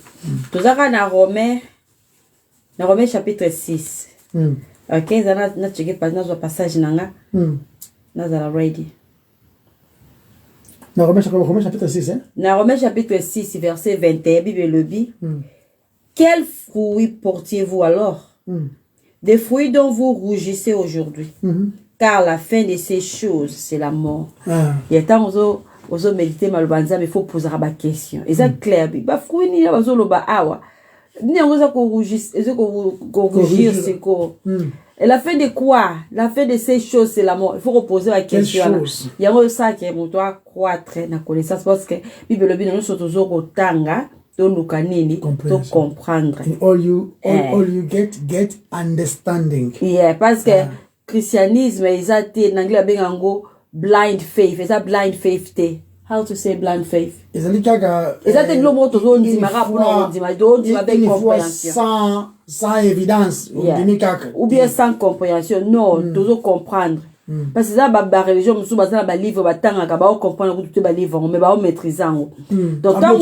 Tout ça dans Romains chapitre 6. Ok, ça n'a checké pas dans passage nanga. Nazara ready. Dans Romains chapitre 6, hein? Dans Romains chapitre 6, verset 21, Bible le dit. Quels fruits portiez-vous alors? Des fruits dont vous rougissez aujourd'hui. Car la fin de ces choses, c'est la mort. Il y a tant aux méditer malbanza, mais il faut poser la question. Et ça clair, bah fruits ni la zolo ba awa. Ni on ça qu'on rougisse, qu'on rougir c'est quoi? Et la fin de quoi? La fin de ces choses, c'est la mort. Il faut reposer la question. Il y a ça qui est pour toi croître dans la connaissance parce que Bible le dit nous sommes toujours au tanga de lukanini de comprendre. All you get understanding. Yeah, parce que christianisme ils a été en anglais ben ango blind faith. Ils a blind faith té. How to say blind faith? Ils a été le mot toujours dit mara pour nous dit avec compréhension. Sans évidence, ou bien sans compréhension, non, toujours comprendre. Parce que ça, la religion, nous sommes dans les livres, nous comprendre tout les livres, mais nous maîtrisons. Donc, tant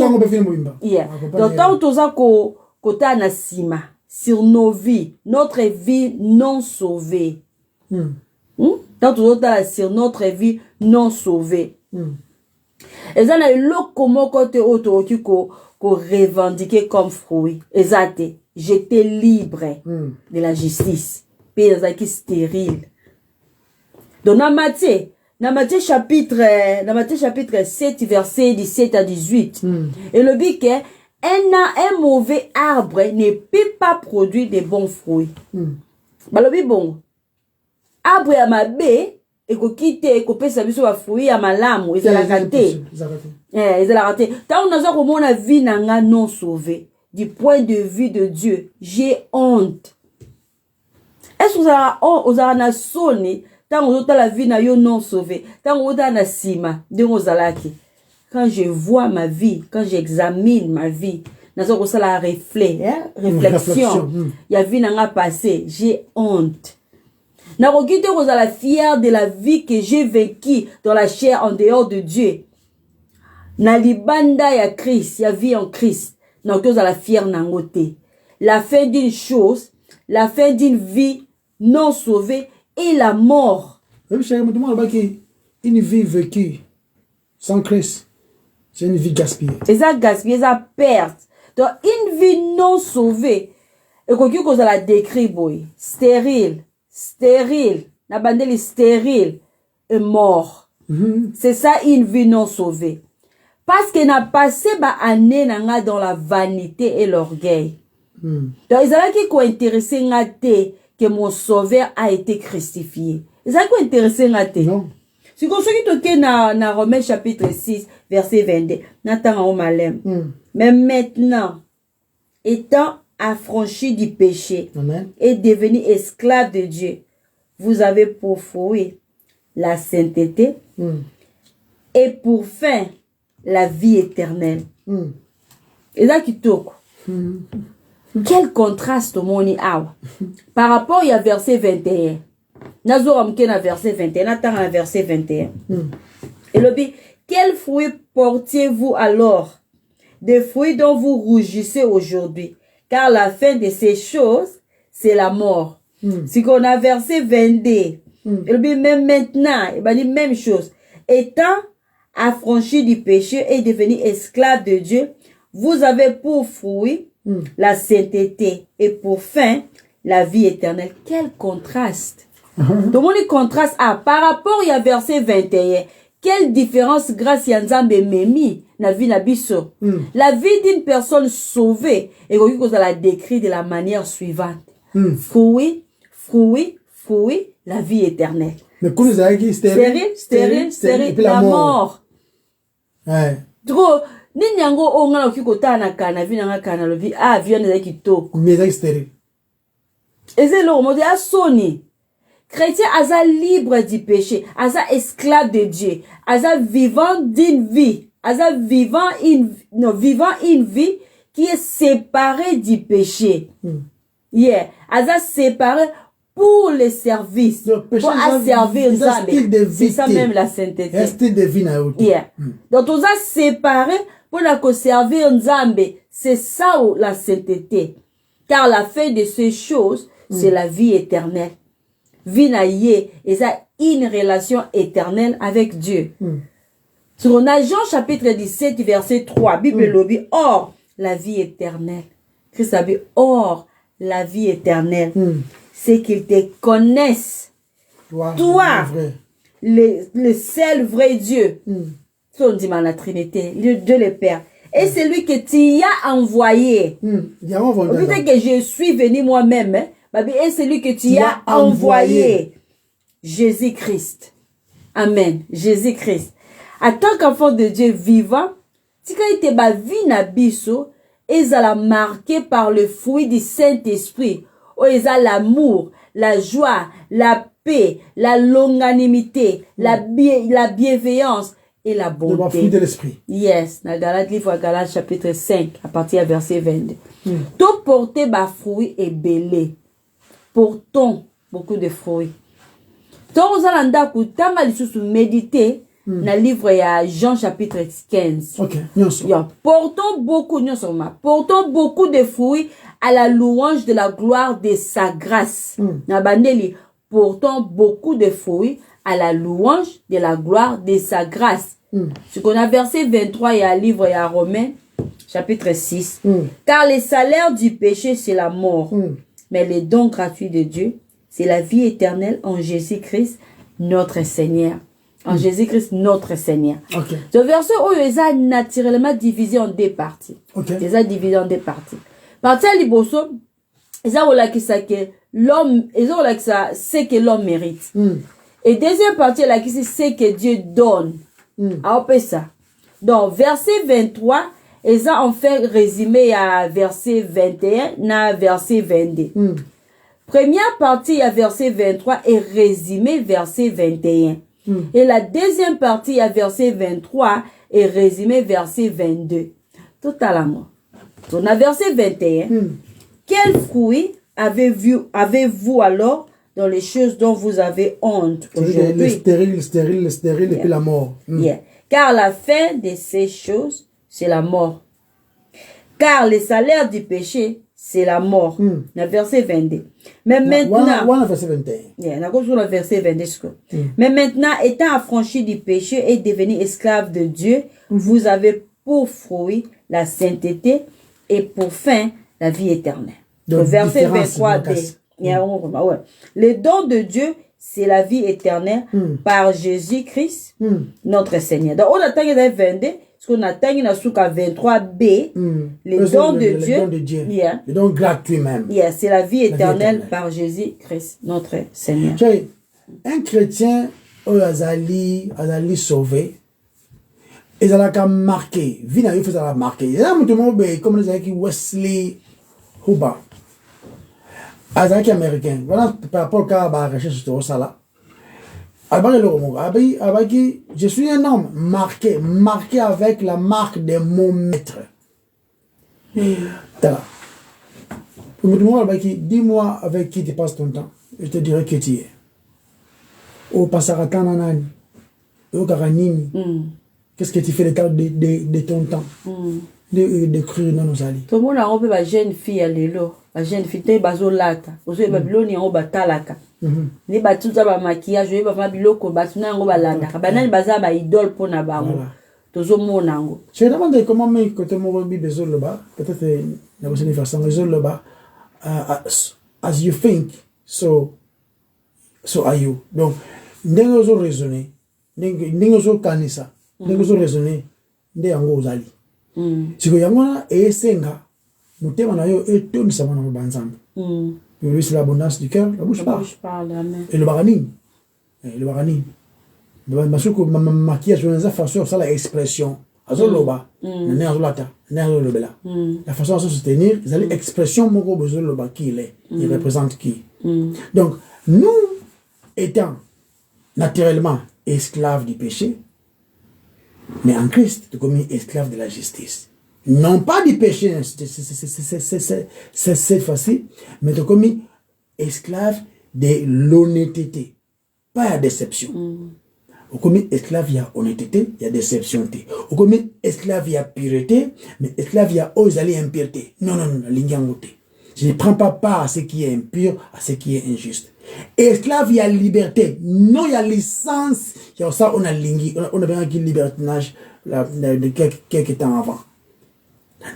que tu as sima sur nos vies, notre vie non sauvée. Tant que tu as sur notre vie non sauvée. Et ça, le comment tu as revendiqué comme fruit. Exact. J'étais libre de la justice. Puis il y stérile. Donc, dans Matthieu chapitre 7, verset 17 à 18. Et le but est un mauvais arbre ne peut pas produire de bons fruits. Bah, le but bon. Arbre à ma baie, et qu'on quitte, et qu'on peut s'amuser à fruits à ma lame, ils ont la raté. Ils ont la raté. Tant qu'on a comment la vie n'a non sauvée. Du point de vue de Dieu, j'ai honte. Est-ce que vous avez sonné tant que la vie n'a non sauvé, tant que vous avez sima de Rosalaki. Quand je vois ma vie, quand j'examine ma vie, dans la réflexion, il y a vie n'a passé, j'ai honte. N'a regardé vous la fière de la vie que j'ai vécue dans la chair en dehors de Dieu. Na libanda ya Christ, ya vie en Christ. Non, que vous la fière nangote. La fin d'une chose, la fin d'une vie non sauvée et la mort. Une vie vécue sans Christ, c'est une vie gaspillée. Et ça gaspillé, ça perte. Donc, une vie non sauvée, et qu'on vous la décrit, boy, stérile, la bandelle stérile et mort. C'est ça, une vie non sauvée. Parce qu'elle n'a passé ba année dans la vanité et l'orgueil. Donc, ils ont intéressé que mon sauveur a été crucifié. Ils ont intéressé non. Si vous avez dans Romains chapitre 6, verset 22, mais maintenant, étant affranchi du péché et devenu esclave de Dieu, vous avez pour fruit la sainteté et pour fin la vie éternelle. Et là qui toque. Quel contraste au moni awa. Par rapport à verset 21. Nazoram ken à verset 21, Nathan à verset 21. Et le dit, quels fruits portiez-vous alors? Des fruits dont vous rougissez aujourd'hui. Car la fin de ces choses, c'est la mort. Si qu'on a verset 22. Il dit, même maintenant, il va dire même chose. Étant affranchi du péché et devenu esclave de Dieu, vous avez pour fruit la sainteté et pour fin la vie éternelle. Quel contraste! Donc, on contraste par rapport à verset 21. Quelle différence grâce à Nzambe memi na vie na biso. La vie d'une personne sauvée et qu'on la décrit de la manière suivante. Fruit, la vie éternelle. Mais quand vous avez dit stérile, la mort. Ouais. Trop, ni nyango onga okikota na kana vi na kana lo vi viande za kitoko. Mais stérile. Et c'est le mot de Sony. Chrétien asa libre du péché, asa esclave de Dieu, asa vivant d'une vie, asa vivant une vie qui est séparée du péché. Yeah, asa séparé pour le service, pour servir Nzambe. C'est ça même la sainteté. Un style de vie na yote. Yeah. Donc on a séparé pour la servir Nzambe. C'est ça la sainteté. Car la fin de ces choses, c'est la vie éternelle. Vie na yé, et ça une relation éternelle avec Dieu. Sur Jean chapitre 17 verset 3, Bible lobby, or la vie éternelle. Christ a dit, or la vie éternelle. C'est qu'ils te connaissent. Toi, le seul vrai Dieu. On dit la Trinité, le Dieu le Père. Et c'est lui que tu as envoyé. Peut-être que je suis venu moi-même, et c'est lui que tu as envoyé. Jésus-Christ. Amen. Jésus-Christ. En tant qu'enfant de Dieu vivant, si tu as vie na biso, ils sont marqués par le fruit du Saint-Esprit. Ils ont l'amour, la joie, la paix, la longanimité, la bienveillance et la bonté. Le fruit de l'esprit. Yes. Dans Galates, livre Galates chapitre 5, à partir du verset 22. Tout porter bas fruit est belé. Portons beaucoup de fruits. Donc, vous allez méditer dans le livre de Jean chapitre 15. Ok. Portons beaucoup de fruits à la louange de la gloire de sa grâce. Portons beaucoup de fruits à la louange de la gloire de sa grâce. Ce qu'on a verset 23 et à livre de Romains chapitre 6. Car le salaire du péché, c'est la mort. Mais le don gratuit de Dieu, c'est la vie éternelle en Jésus-Christ, notre Seigneur. En Jésus-Christ, notre Seigneur. Okay. Ce verset, il est naturellement divisé en deux parties. Okay. Il est divisé en deux parties. Partie à l'Iboso, l'homme, c'est que l'homme mérite. Et deuxième partie, c'est que Dieu donne. Alors, ça. Donc, verset 23, et ça, on fait résumé à verset 21, à verset 22. Première partie à verset 23 est résumé verset 21. Et la deuxième partie à verset 23 est résumé verset 22. Totalement. On a verset 21. Quel fruit avez-vous alors dans les choses dont vous avez honte aujourd'hui? Le stérile, et puis la mort. Car la fin de ces choses, c'est la mort. Car le salaire du péché, c'est la mort. Le verset 22. Mais maintenant, verset 21. Verset 22. Mais maintenant, étant affranchi du péché et devenu esclave de Dieu, vous avez pour fruit la sainteté et pour fin la vie éternelle. Le verset 23. Le don de Dieu, c'est la vie éternelle par Jésus-Christ, notre Seigneur. Donc, on attend le 22. Qu'on attend dans Souka 23b, le don de Dieu, le don gratuit même. C'est la vie éternelle par Jésus-Christ, notre Seigneur. Un chrétien, azali sauvé, il a marqué, vina il faut ça marqué. Il y a un monde comme les qui Wesley Huber, azaki américain. Voilà par rapport à la recherche sur ça là. Je suis un homme marqué avec la marque de mon maître. Dis-moi avec qui tu passes ton temps. Je te dirai qui tu es. Au Passaratana Nani. Au Karanini. Qu'est-ce que tu fais de ton temps? D'écrire dans nos alliés. Tout le monde a un peu ma jeune fille à l'élo. La jeune fille, tu es bazolata. Vous savez, Babylone, on batalaka. Ni batu za ba maquillage, je ba biloko, batu na ngo balanda. Banani baza ba idole pour na bango. Tozo mona ngo. Je demande comment mais côté mon hobby besoin le bas. Peut-être la prochaine façon besoin le bas. As you think, so are you. Donc, ndenge zo raisonner, ndenge zo kanisa, ndenge zo raisonner, nde yango ozali. Siko yango na esenga, mutema na yo etonisa bana banzambe. C'est l'abondance du cœur, la bouche parle. Et le barani. Le barani. Parce que ma maquillage, je vais faire ça, l'expression. Azoloba, la façon de se tenir, c'est l'expression mon besoin le bas qui il est. Il représente qui. Donc, nous étant naturellement esclaves du péché, mais en Christ, tu commis esclave de la justice. Non pas du péché, c'est cette fois-ci, mais tu commis esclave de l'honnêteté, pas la déception. Au commis esclave, il y a honnêteté, il y a déception. Au commis esclave, il y a pureté, mais esclave, il y a osali impureté. Non, l'ingangote. Je ne prends pas part à ce qui est impur, à ce qui est injuste. Esclave, il y a liberté. Non, il y a licence. Il y a ça, on a lingui, on a bien un libertinage de quelques temps avant.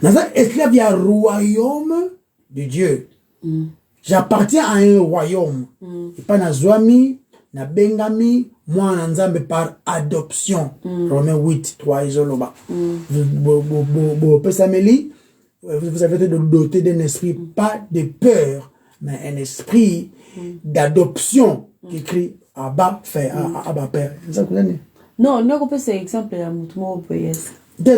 Dans un esclave, il y a un royaume de Dieu. J'appartiens à un royaume. Et pas na zwami, na bengami, moi en nzambe par adoption. Romains 8, 3 isoloba. Vous avez été doté d'un esprit, pas de peur, mais un esprit d'adoption qui crie Abba, Abba Père. Non, non, on peut c'est exemple à Moutouma yes. Donc,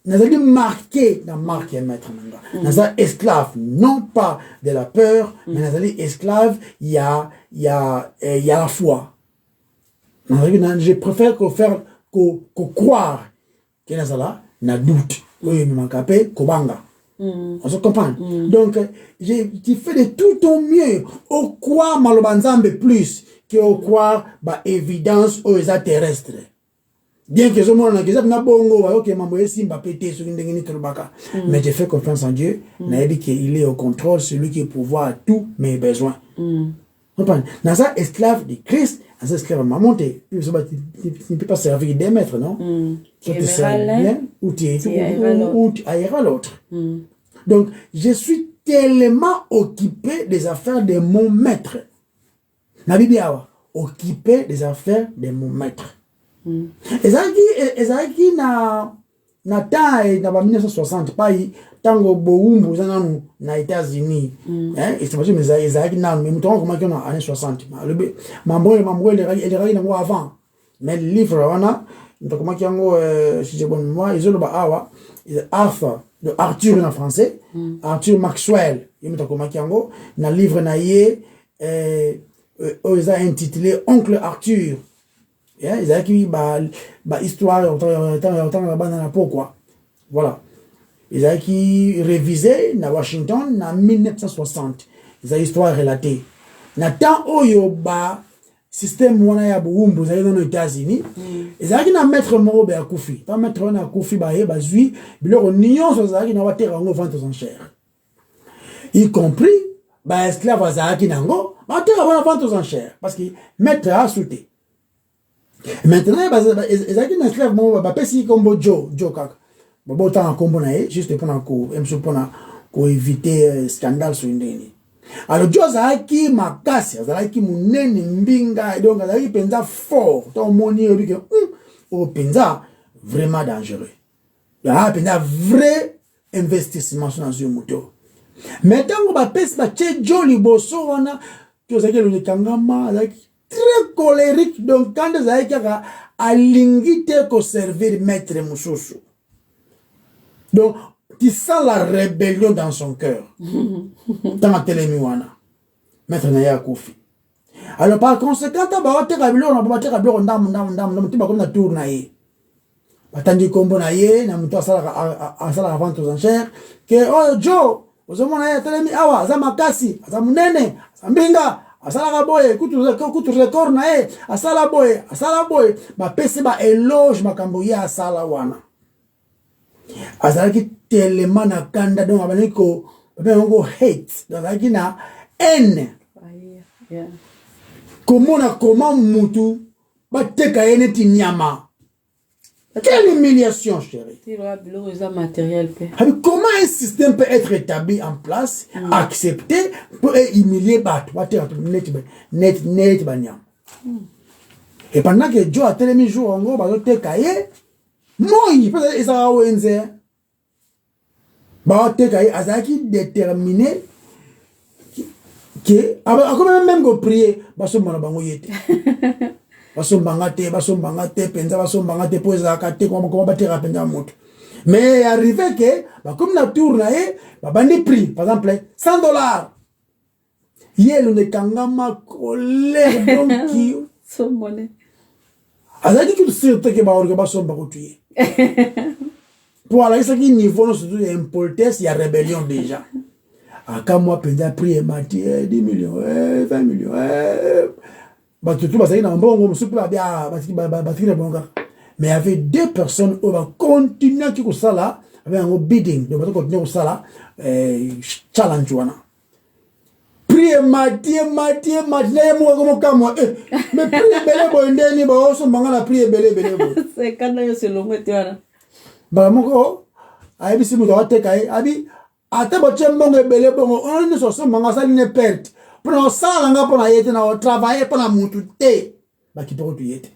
nous avons marqué dans marque et maître. Nous avons esclave, non pas de la peur, mais nous avons esclave, il y a la foi. Je préfère qu'on croire que nous avons na doute. Oui, nous manquons pas, kobanga. On se comprend. Donc, tu fais de tout ton mieux au quoi malobanzambe plus que au quoi évidence aux extraterrestres. Bien que ce monde n'a bongo, mais je fais confiance en Dieu. Il est au contrôle, celui qui est pouvoir à tous mes besoins. Dans ça, esclave de Christ, dans ça, esclave maman, tu ne peux pas servir des maîtres, non? Tu te sers bien, ou tu ailleras l'autre. Donc, je suis tellement occupé des affaires de mon maître. La Bible occupé des affaires de mon maître. Ezaki na temps na 1960 pa tango boumbu zananu na États-Unis et c'est parce que ezaki na mais mutongo comment que na années 60 mambo il na avant mais le livre wana comment que ngo si j'ai bonne mémoire ils ont ba awa Arthur en français Arthur Maxwell il me comment que ngo na livre na ye ils a intitulé Oncle Arthur. Ils ont écrit histoire pourquoi voilà ils ont écrit révisé na Washington en 1960 ils ont histoire relatée na temps oyo système wana ya boumbu za dans les États-Unis ils ont écrit na maître Morobe Akufi pas maître na Akufi zui biloko nyonso za ki na watera ngo vente aux enchères y compris esclave za ki nango watera wana vente aux enchères parce que maître a sauté. Maintenant, ils ont une esclave, ils comme Joe Kaka. Bon, tant qu'on a juste pour éviter scandale sur une ligne. Alors, Joe Zaki, ma casse, Zaki, mon nez, mbinga, et donc, Zaki, penza fort, ton moni, au penza vraiment dangereux. Il y a un vrai investissement sur un moto. Maintenant, on va passer par Joe Bosso, on a, tu sais que le Kangama, très colérique, donc quand vous avez à l'ingité pour servir maître Moussousou. Donc, tu sens la rébellion dans son cœur. Dans la télémiwana. Maître Naya Koufi. Alors, par conséquent, tu vas te batangi kombo na ye na muto asala vente aux enchères que oh Joe ozomona ye telemi awa aza makasi aza munene aza mbinga asala boye kutu record na ye asala boye bapesi ba éloge makambo ye asala wana azalaki tellement na kanda donc abandi ko babengo hate azalaki na haine komona comment mutu bateka ye neti nyama. Quelle humiliation, chérie. Comment un système peut être établi en place, accepté, pour humilier net banyam. Et pendant que Joe a tellement joué en gros, bah te cahier, moi il peut être ça wenze. Bah te cahier, azaki déterminé que, comme même go prier, bah son mona bango yete. Basombanga te penza basombanga te poza kate comment batera penza moto mais arrivé que comme na tour na e bandi prix par exemple $100 yelo ne kangama colère donc qui so money azaki tout sur que ba orga basomba ko tuer pour aller ça qui niveau no surtout impolitesse il y a rébellion déjà aka moi penza prix et mati 10 millions 20 millions mais il y avait deux personnes qui ont continué à faire ça avec un bidding, donc continuer ça challenge wana. Priez Mathieu, mais priez belé bondeni ba oso mangala priez belé. C'est quand là c'est long tu wana. Ba moko abi si muto ateka abi ata bo chembongo belé bongo on ne so manga ça ne perte. Pour ça, on a travaillé pour la montée. Bah, qui peut être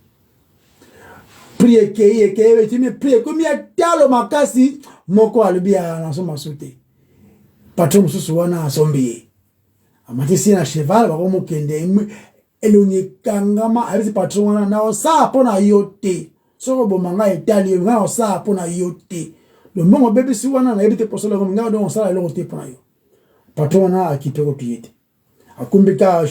prier, prier, comme il y a tellement de makasi, mon quoi, le bien, on s'en sauté. Patron, ce soit un zombie. A matin, si un cheval, on va kende, elonye kangama, avec patron, on a ça pour la yote. So, bon, manga italien, on a ça pour la yote. Le moment bébé, si on a évité pour cela, on ça, la yote pour la yote. Patron, on a qui peut être akumbika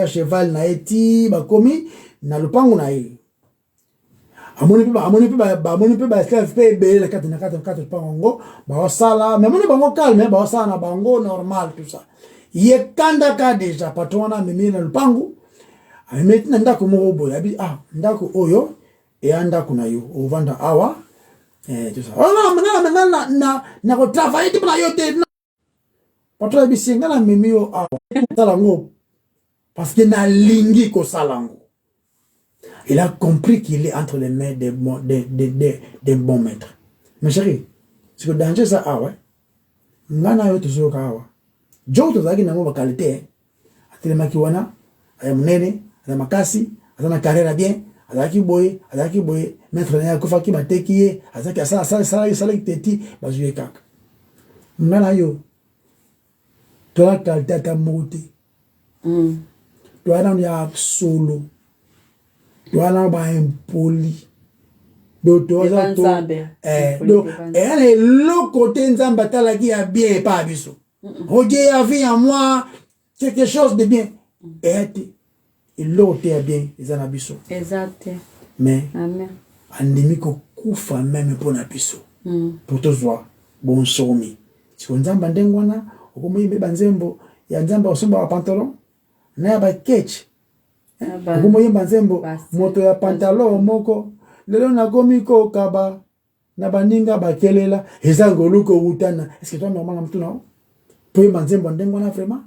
cheval na eti bakomi na lupango na ye amoni pe ba esclave pe be la kata lupango ba sala mais moni bango calme ba sala na bango normal tout ça ye kanda ka déjà patron na mimi na lupango ameti na ndako moko boy abi ndako oyo e andako na yo ovanda awa tout ça na ko travailler pour la yote patron bisinga na mimi yo salango parce que na lingi ko salango il a compris qu'il est entre les mains des bons maîtres mais chérie c'est que danger ça ouais ngana yo toujours kawa jo to zaki na mo qualité atelema kiwana aya munene aya makasi azana carrière bien azaki boye maître na ko ki batekiye azaki sala teti bazuye kaka ngana yo toi qualité ta moti toi na solo toi na ba impoli do to za to do et le côté nzamba tala qui a bien pas biso Roger a vu en moi quelque chose de bien et l'autre est bien ils en abiso exact mais amen andimi ko kufa même pour na biso pour te voir bon somi si nzamba ndengwana okomoyimbe banzembo ya nzamba osomba wa pantalon na ba ketch okomoyimba nzembo moto ya pantalon moko lelo na gomi ko kaba na baninga bakelela ezango luko utana est-ce que toi normal na mtuna pour yimba nzembo ndengwana vraiment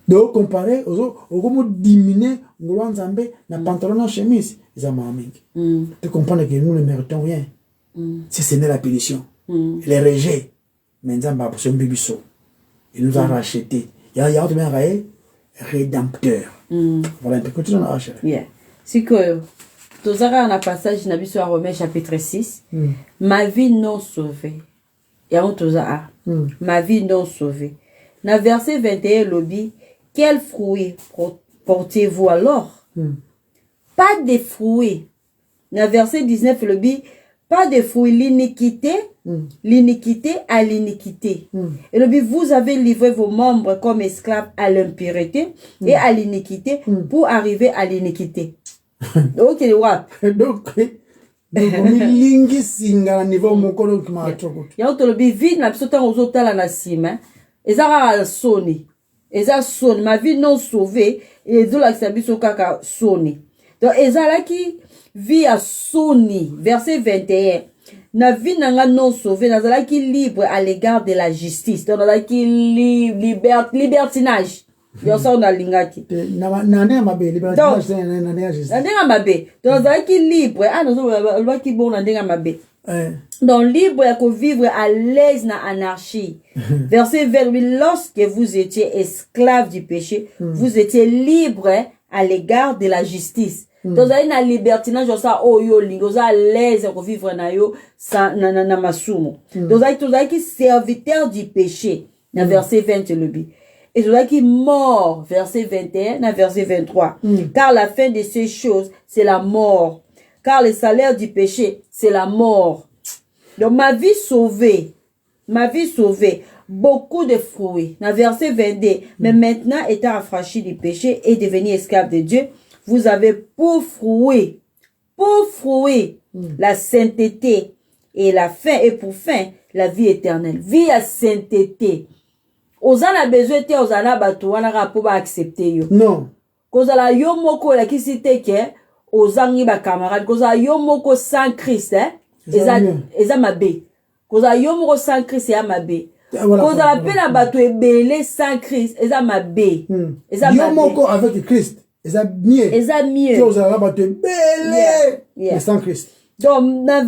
donc comparer okomo diminuer ngolo nzambe na pantalon na chemise ezama mingi tu comprends que nous ne méritons rien si ce n'est la punition les rejets mais nzamba pour son bibiso il nous a racheté. Il y a un rédempteur. Voilà un peu. Continue à racheter. Yeah. C'est que, dans un passage, dans le Romains chapitre 6, ma vie non sauvée. Et on ma vie non sauvée. Dans le verset 21, lobby, quel fruit portez-vous alors? Pas de fruits. Dans le verset 19, lobby, pas de fruits, l'iniquité. L'iniquité à l'iniquité. Et le but, vous avez livré vos membres comme esclaves à l'impureté et à l'iniquité pour arriver à l'iniquité. Donc, Milingi singa na niveau mokolo kuma choko. Ya to lobi vie na biso tant ozotala na sima. Ezara soni. Eza soni ma vie non sauvée et de la biso kaka soni. Donc ezala ki vie à soni verset 21. Na vie nanga non sauvée nazala ki libre à l'égard de la justice. Donc nazala ki libertinage. Yo ça on a lingaki. Na ndenge mabe libertinage na ndenge justice. Na ndenge mabe. Donc nazala ki libre ah nazo ba ki bon na ndenge mabe. Donc libre à vivre à l'aise na anarchie. Verset 28, lorsque vous étiez esclaves du péché, vous étiez libre à l'égard de la justice. Donc ça une libertinage ça oh yo lingo ça à l'aise à vivre na yo na masumo. Donc ça qui serviteur du péché. Na verset 20 le bi. Et ça qui mort verset 21 na verset 23. Car la fin de ces choses c'est la mort. Car le salaire du péché, c'est la mort. Donc, ma vie sauvée, beaucoup de fruits. Dans verset 22, mais maintenant, étant affranchi du péché et devenu esclave de Dieu, vous avez pour fruit, la sainteté et la fin, et pour fin, la vie éternelle. Vie à sainteté. Ozana a besoin de ozana batu, wana rapo ba accepter yo. Non. Kozala yo moko la kisite ke, ozangi ba camarade koza yo moko sans Christ eza mabe koza yo moko sans Christ ya mabe koza la pe na bato ebele sans Christ eza mabe eza mabe yo moko avec Christ eza mieux koza la bato ebele mais sans Christ. Donc ma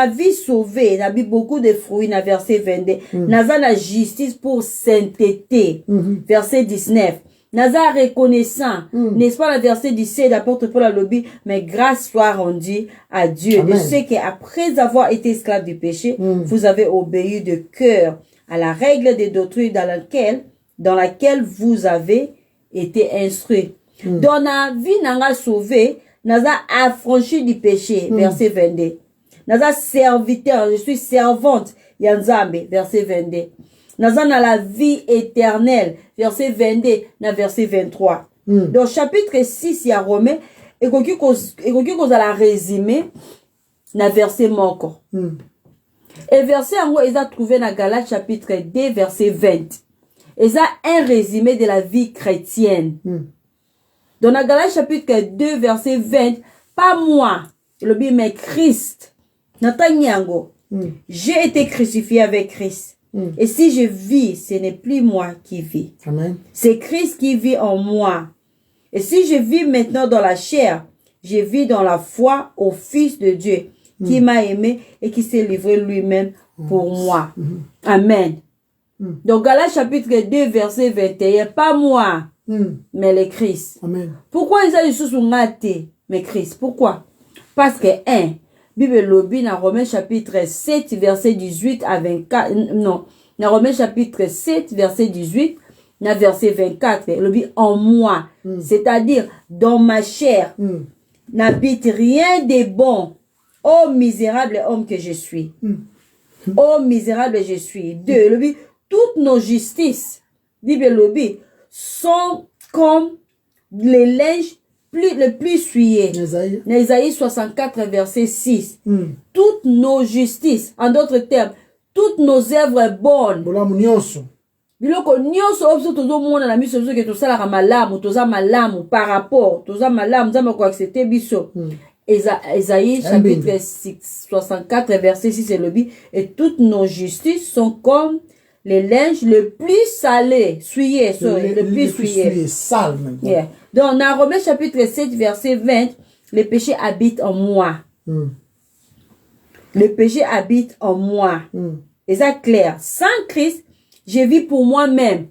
vie sauvée na bi beaucoup de fruits na verset 22 naza na justice pour sainteté verset 19 Naza reconnaissant, n'est-ce pas, le verset 17, l'apôtre Paul a lobby, mais grâce soit rendue à Dieu. Amen. De ce qu'après avoir été esclave du péché, vous avez obéi de cœur à la règle des doctrines dans laquelle vous avez été instruit. Dans la vie, nanga sauvé, naza affranchi du péché, verset 22. Naza serviteur, je suis servante, yanzambe, verset 22. Naza na la vie éternelle, verset 22, na verset 23. Donc, chapitre 6, il y a Romain, et qu'on a la résumé, na verset manquant. Et verset en gros, ils ont trouvé na Galates chapitre 2, verset 20. Ils ont un résumé de la vie chrétienne. Dans la Galates chapitre 2, verset 20, pas moi, le bien, mais Christ. Natanyango, j'ai été crucifié avec Christ. Et si je vis, ce n'est plus moi qui vis. Amen. C'est Christ qui vit en moi. Et si je vis maintenant dans la chair, je vis dans la foi au Fils de Dieu qui m'a aimé et qui s'est livré lui-même pour moi. Amen. Donc Galates chapitre 2 verset 21, pas moi, mais le Christ. Amen. Pourquoi ils ont sous maté, mais Christ? Pourquoi? Parce que Bible lobby dans Romains chapitre 7 verset 18 à 24 non dans Romains chapitre 7 verset 18 dans verset 24 lobby en moi c'est-à-dire dans ma chair n'habite rien de bon ô misérable homme que je suis ô misérable je suis. Deux lobby toutes nos justices Bible lobby sont comme les linges le plus souillé. Ésaïe 64 verset 6. Toutes nos justices, en d'autres termes, toutes nos œuvres bonnes. Biloko nyonso obso tozo mona na miso ke to sala malamu, toza malamu par rapport, toza malamu zama ko accepter biso. Ésaïe chapitre 64 verset 6 et le bi et toutes nos justices sont comme les linges le plus salé, souillé, le plus souillé. Sale même. Yeah. Donc, dans Romains chapitre 7, verset 20, le péché habite en moi. Le péché habite en moi. Et ça clair. Sans Christ, je vis pour moi-même.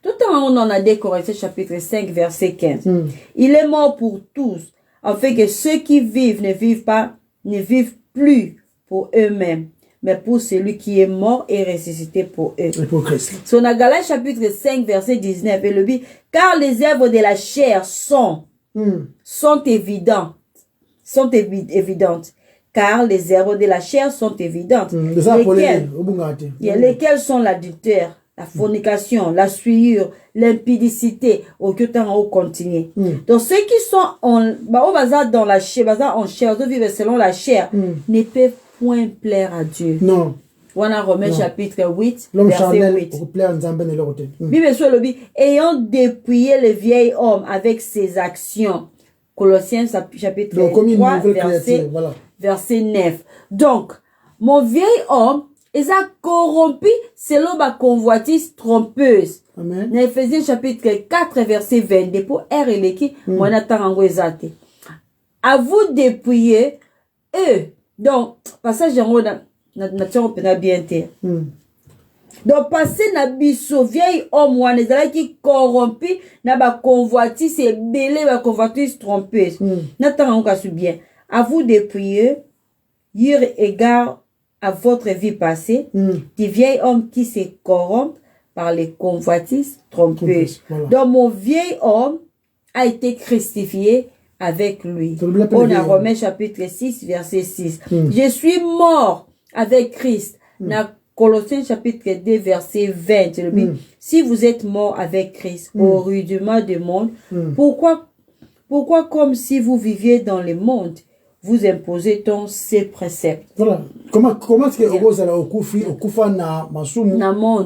Tout en on en a des Corinthiens chapitre 5, verset 15. Il est mort pour tous, afin que ceux qui vivent ne vivent plus pour eux-mêmes, mais pour celui qui est mort et ressuscité pour eux. Et pour Christ. Sur Galates chapitre 5, verset 19, et le dit, car les œuvres de la chair sont évidentes. Sont évidentes. Car les œuvres de la chair sont évidentes. Lesquelles sont l'adultère, la fornication, la souillure, l'impudicité, au que temps on continue. Donc ceux qui sont au bazar dans la chair, bazar en chair, de vivre selon la chair, ne peuvent point plaire à Dieu. Non. On a Romains chapitre 8, L'homme verset charnel 8. Bible sur le but, ayant dépouillé le vieil homme avec ses actions. Colossiens chapitre 3, verset 9. Donc, mon vieil homme, il a corrompu selon ma convoitise trompeuse. Amen. Dans Ephésiens chapitre 4, verset 22. Pour R et l'équipe, moi n'attends en exaté. À vous dépouiller, eux. Donc, passage en haut, nature peut bien terre. Donc, passer na biso vieil homme ou anezala qui corrompu na ba convoitise et belé ba convoitise trompeuse. N'attends en cas bien. À vous dépouiller, y égard à votre vie passée, du vieil homme qui se corrompt par les convoitises trompeuses. Voilà. Donc, mon vieil homme a été crucifié avec lui. On a Romains chapitre 6, verset 6. Je suis mort avec Christ. Dans Colossiens chapitre 2, verset 20. Si vous êtes mort avec Christ au rudiment du monde, pourquoi comme si vous viviez dans le monde, vous imposez-on ces préceptes? Voilà. Comment est-ce que vous allez au Kufa na masumu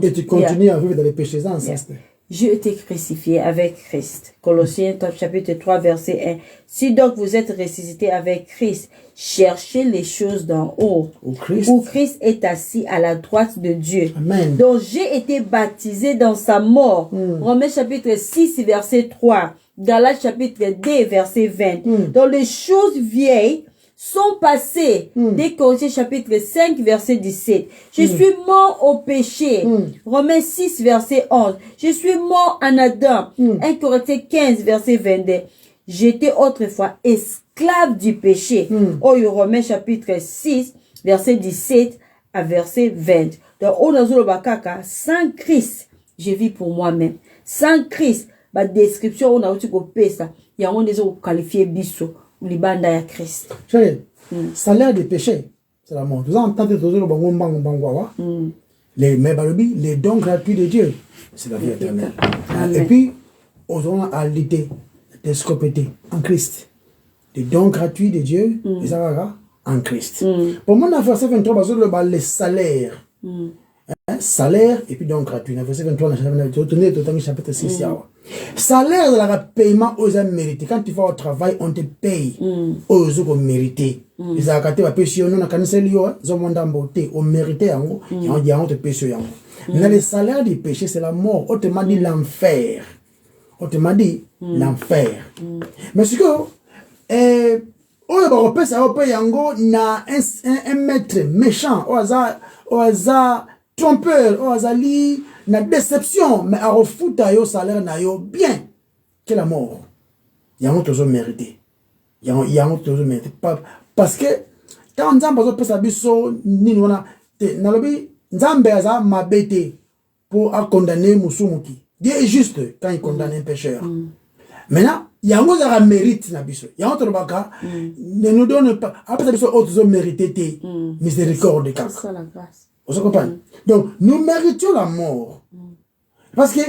et tu continues à vivre dans les péchés ancêtres? J'ai été crucifié avec Christ. Colossiens chapitre 3 verset 1. Si donc vous êtes ressuscité avec Christ, cherchez les choses d'en haut, où Christ est assis à la droite de Dieu. Amen. Donc j'ai été baptisé dans sa mort. Romains chapitre 6 verset 3. Galates chapitre 2 verset 20. Donc les choses vieilles sont passées. Dès Colossiens chapitre 5 verset 17. Je suis mort au péché. Romains 6 verset 11. Je suis mort en Adam. 1 Corinthiens 15 verset 22. J'étais autrefois esclave du péché. Romains chapitre 6 verset 17 à verset 20. Donc on a le bakaka sans Christ, je vis pour moi-même. Sans Christ, la description on a aussi copié ça. Il y a on des qualifié biso. Libanda ya Christ. Salaire des péchés, c'est la mort. Vous entendez les dons gratuits de Dieu, c'est la vie éternelle. Et puis, aux gens à l'idée d'escopéter en Christ. Les dons gratuits de Dieu, les avaras en Christ. Pour moi, dans le verset 23, les salaires. Salaire et puis donc gratuit. Dans le verset 23, chapitre 6. Salaire de la paiement aux hommes mérités. Quand tu vas au travail, on te paye aux hommes mérités. Les akaté va payer sur nous, on a cancellé, on méritait, on te paye sur nous. Mais le salaire du péché, c'est la mort. On te m'a dit l'enfer. On te m'a dit l'enfer. Mais ce que, on paye ça, on paye un maître méchant, au hasard, trompeur, au hasard, na déception, mais à refuta yo salaire na yo bien que la mort. Il y a un autre mérité. Il y a un autre mérité. Parce que quand on a besoin de ça, ni on a nalobi nzambe aza mabete pour condamner musumuki. Dieu est juste quand il condamne un pécheur. Maintenant, il y a un autre mérite na biso. Il y a un autre baka ne nous donne pas après ça autres mérité miséricorde de cas. C'est ça la grâce. On se comprend. Donc, nous méritons la mort. Parce que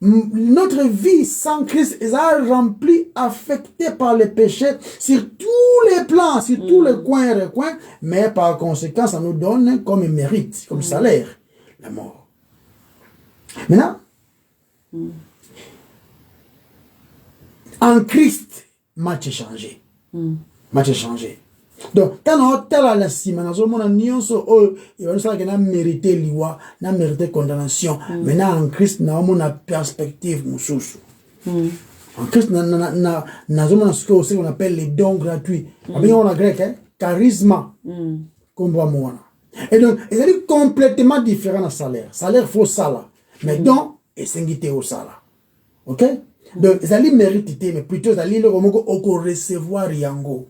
notre vie sans Christ est remplie, affectée par les péchés sur tous les plans, sur tous les coins et recoins. Mais par conséquent, ça nous donne comme mérite, comme salaire, la mort. Maintenant, en Christ, match est changé. Match est changé. Donc, quand on a tel à la cime, on a mérité l'iwa, on a mérité condamnation. Maintenant, en Christ, on a une perspective. En Christ, on a ce qu'on appelle les dons gratuits. On a grec, charisma. Et donc, il est complètement différent d'un salaire. Salaire, il faut ça. Mais don, et c'est au salaire. Ok? Donc, ils allaient mériter, mais plutôt, ils allaient recevoir Yango.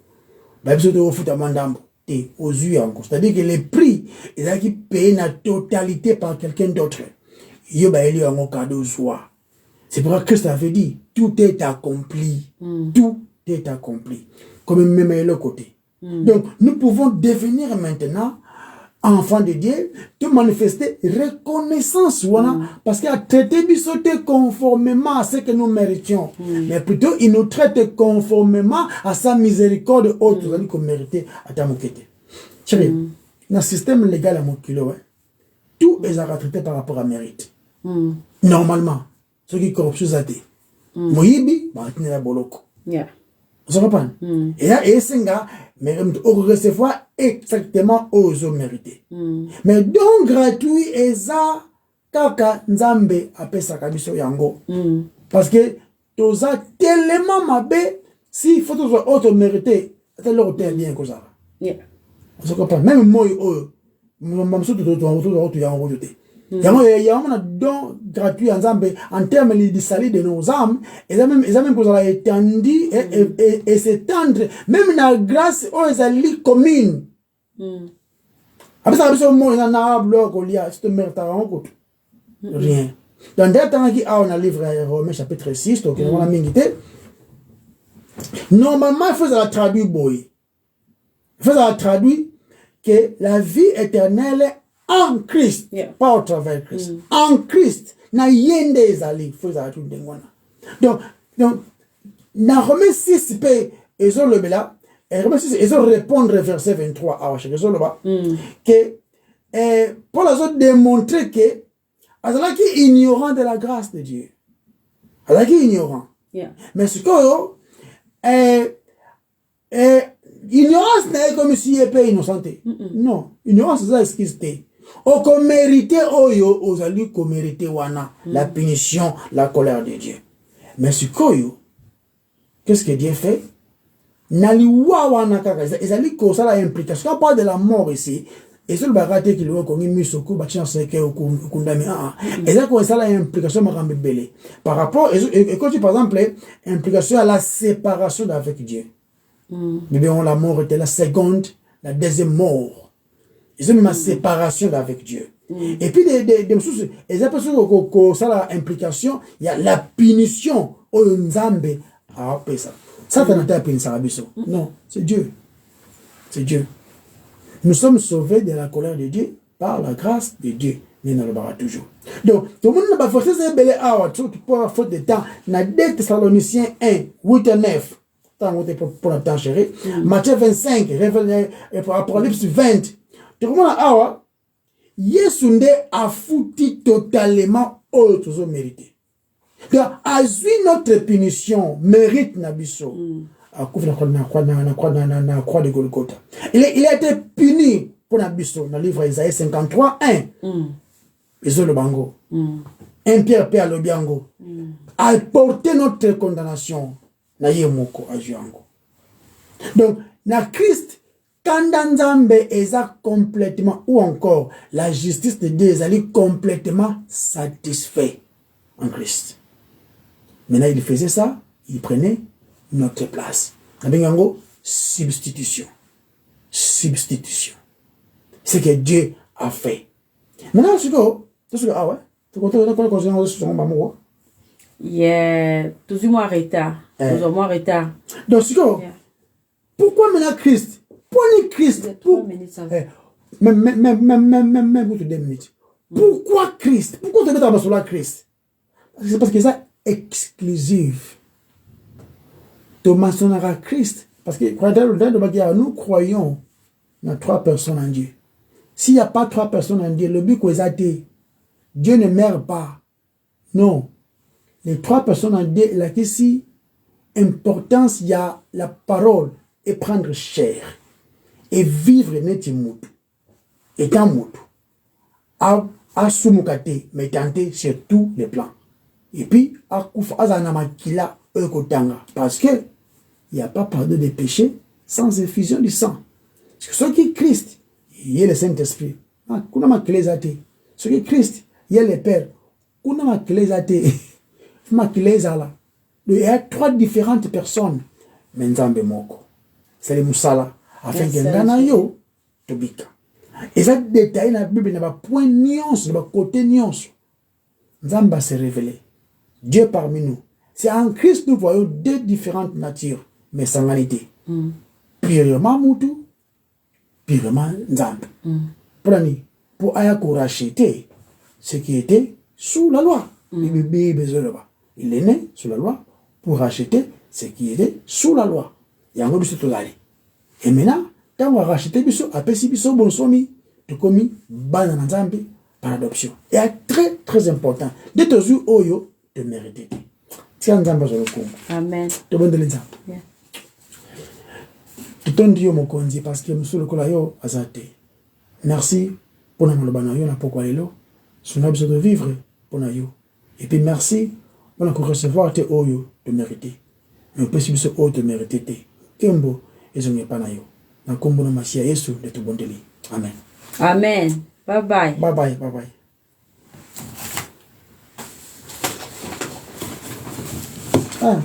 C'est-à-dire que les prix, ils ont payé la totalité par quelqu'un d'autre. C'est pourquoi Christ avait dit, tout est accompli. Tout est accompli. Comme même le côté. Donc, nous pouvons devenir maintenant enfant de Dieu, de manifester reconnaissance, parce qu'il a traité bisoté conformément à ce que nous méritions. Mais plutôt, il nous traite conformément à sa miséricorde haute, qu'on méritait à Tamokete. Chérie, dans le système légal à mon kilo, tout est traité par rapport à mérite. Normalement, ceux qui corruption zate. Moyibi, bah, tu n'es pas boloko. Vous comprenez? Et là, et c'est un mais on recevoir exactement aux hommes mérités. Mais donc gratuit et ça, kaka nzambe apesa kabiso yango. Parce que tous a tellement mabé, s'il faut tous autres mériter, c'est leur terre bien que ça. Vous comprenez? Même moi, il y a un don gratuit en termes de salut de nos âmes, et ça même pour ça étendu et s'étendre, même la grâce aux alliés communes. Après ça, il y a un bloc au lia, c'est un mérite rien. Dans des temps qui a un livre Romains chapitre 6, donc on a mingité. Normalement, il faut la traduire boy. Il faut la traduire que la vie éternelle en Christ, pas au travers Christ. En Christ, na yende ezali, faut ça tout dengwana. Donc na Romains 6 pe ezo lebela, et Romains 6 ezo répondre verset 23 à chaque ezo leba que Paul a démontré que azala qui ignorant de la grâce de Dieu. Azala qui ignorant. Mais ce que ignorance n'est comme si il est innocenté. Non, ignorance c'est excuse. Au mérité oyo aux alliés qu'on mérité wana la punition, la colère de Dieu. Mais ce qu'est-ce que Dieu fait? Naliwa wana kaka les alliés qu'on ça la implication. Quand on parle de la mort ici, et sur le bagage qui lui a connu misoko bâti en séqué au kundami et ça quoi ça la implication marambe belé par rapport et quand tu par exemple implication à la séparation d'avec Dieu. Mais bien la mort était la seconde, la deuxième mort. Ils ont mis ma séparation avec Dieu. Et puis, des choses, et après ça, la implication, il y a la punition au Nzambe à ça. Ça, t'en as appelé Sarabiso. Non, c'est Dieu. C'est Dieu. Nous sommes sauvés de la colère de Dieu par la grâce de Dieu. Mais nous le verrons toujours. Donc, tout le monde n'a pas forcé de belé à tout pour faute de temps. Dans 2 Thessaloniciens 1, 8 et 9. Pour le temps chéri. Matthieu 25, Apocalypse 20. Tu comprends awa Yesu nde a foutu totalement autres mérité. Donc azui notre punition mérite nabiso. A couvre na croix de Golgotha. Il a été puni pour nabiso dans le livre Isaïe 53 1. Iso le bango. 1 Pierre P. Alobiango. A porté notre condamnation na yemoko ajuango. Donc na Christ Kandanzambe est complètement, ou encore la justice de Dieu est complètement satisfait en Christ. Maintenant, il faisait ça, il prenait notre place. Substitution. Substitution. C'est ce que Dieu a fait. Maintenant, tu dis, ah ouais, tu comptes considérer sur mon maman? Yeah, toujours moins retard. Toujours moins retard. Donc, pourquoi maintenant Christ? Prenez Christ. Même pour 2 minutes. Pourquoi Christ? Pourquoi tu mets sur la Christ? C'est parce que c'est exclusif. Tu mentionneras Christ. Parce que nous croyons dans 3 personnes en Dieu. S'il n'y a pas 3 personnes en Dieu, le but que vous Dieu ne meurt pas. Non. Les 3 personnes en Dieu, là, ici, importance, il y a la parole et prendre chair. Et vivre neti mutu. Étant mutu. A soumukate, mais tenter sur tous les plans. Et puis, a koufa azanama kila ekotanga. Parce que, il n'y a pas pardon des péchés sans effusion du sang. Parce que ce qui est Christ, il y a le Saint-Esprit. Kuna ma clésate. Ce qui est Christ, il y a le Père. Kuna ma clésate. Ma clésala. Il y a 3 différentes personnes. Mais Nzambe moko. C'est le Moussala. Afin que ndana yo tobika. Et ça détaille dans la Bible n'a pas point nuance, n'a pas côté nuance. Nzamba s'est révélé. Dieu parmi nous. C'est en Christ nous voyons 2 différentes natures, mais sans réalité. Purement Moutou, purement Nzamba. pour racheter ce qui était sous la loi. Il est né sous la loi pour racheter ce qui était sous la loi. Et maintenant, quand on a racheté biso, après si biso bonsomi, de commis banana nzambe par adoption. Et très très important, de toujours oyo de mériter. Tiens nzamba zo lokongo. Amen. De bon de nzamba. Yeah. Tutondi yo mokonzi parce que monsieur le kola yo azate. Merci pour na malobana yo na pokwa lelo. Son besoin de vivre pour na yo. Et puis merci pour na recevoir te oyo de mériter. Mais aussi biso oyo de mériter te. Kembo ezonye pa na yo. Na kombo na Masia Yesu de tout bondeli. Amen. Amen. Bye bye. Bye bye. Bye bye. Ah.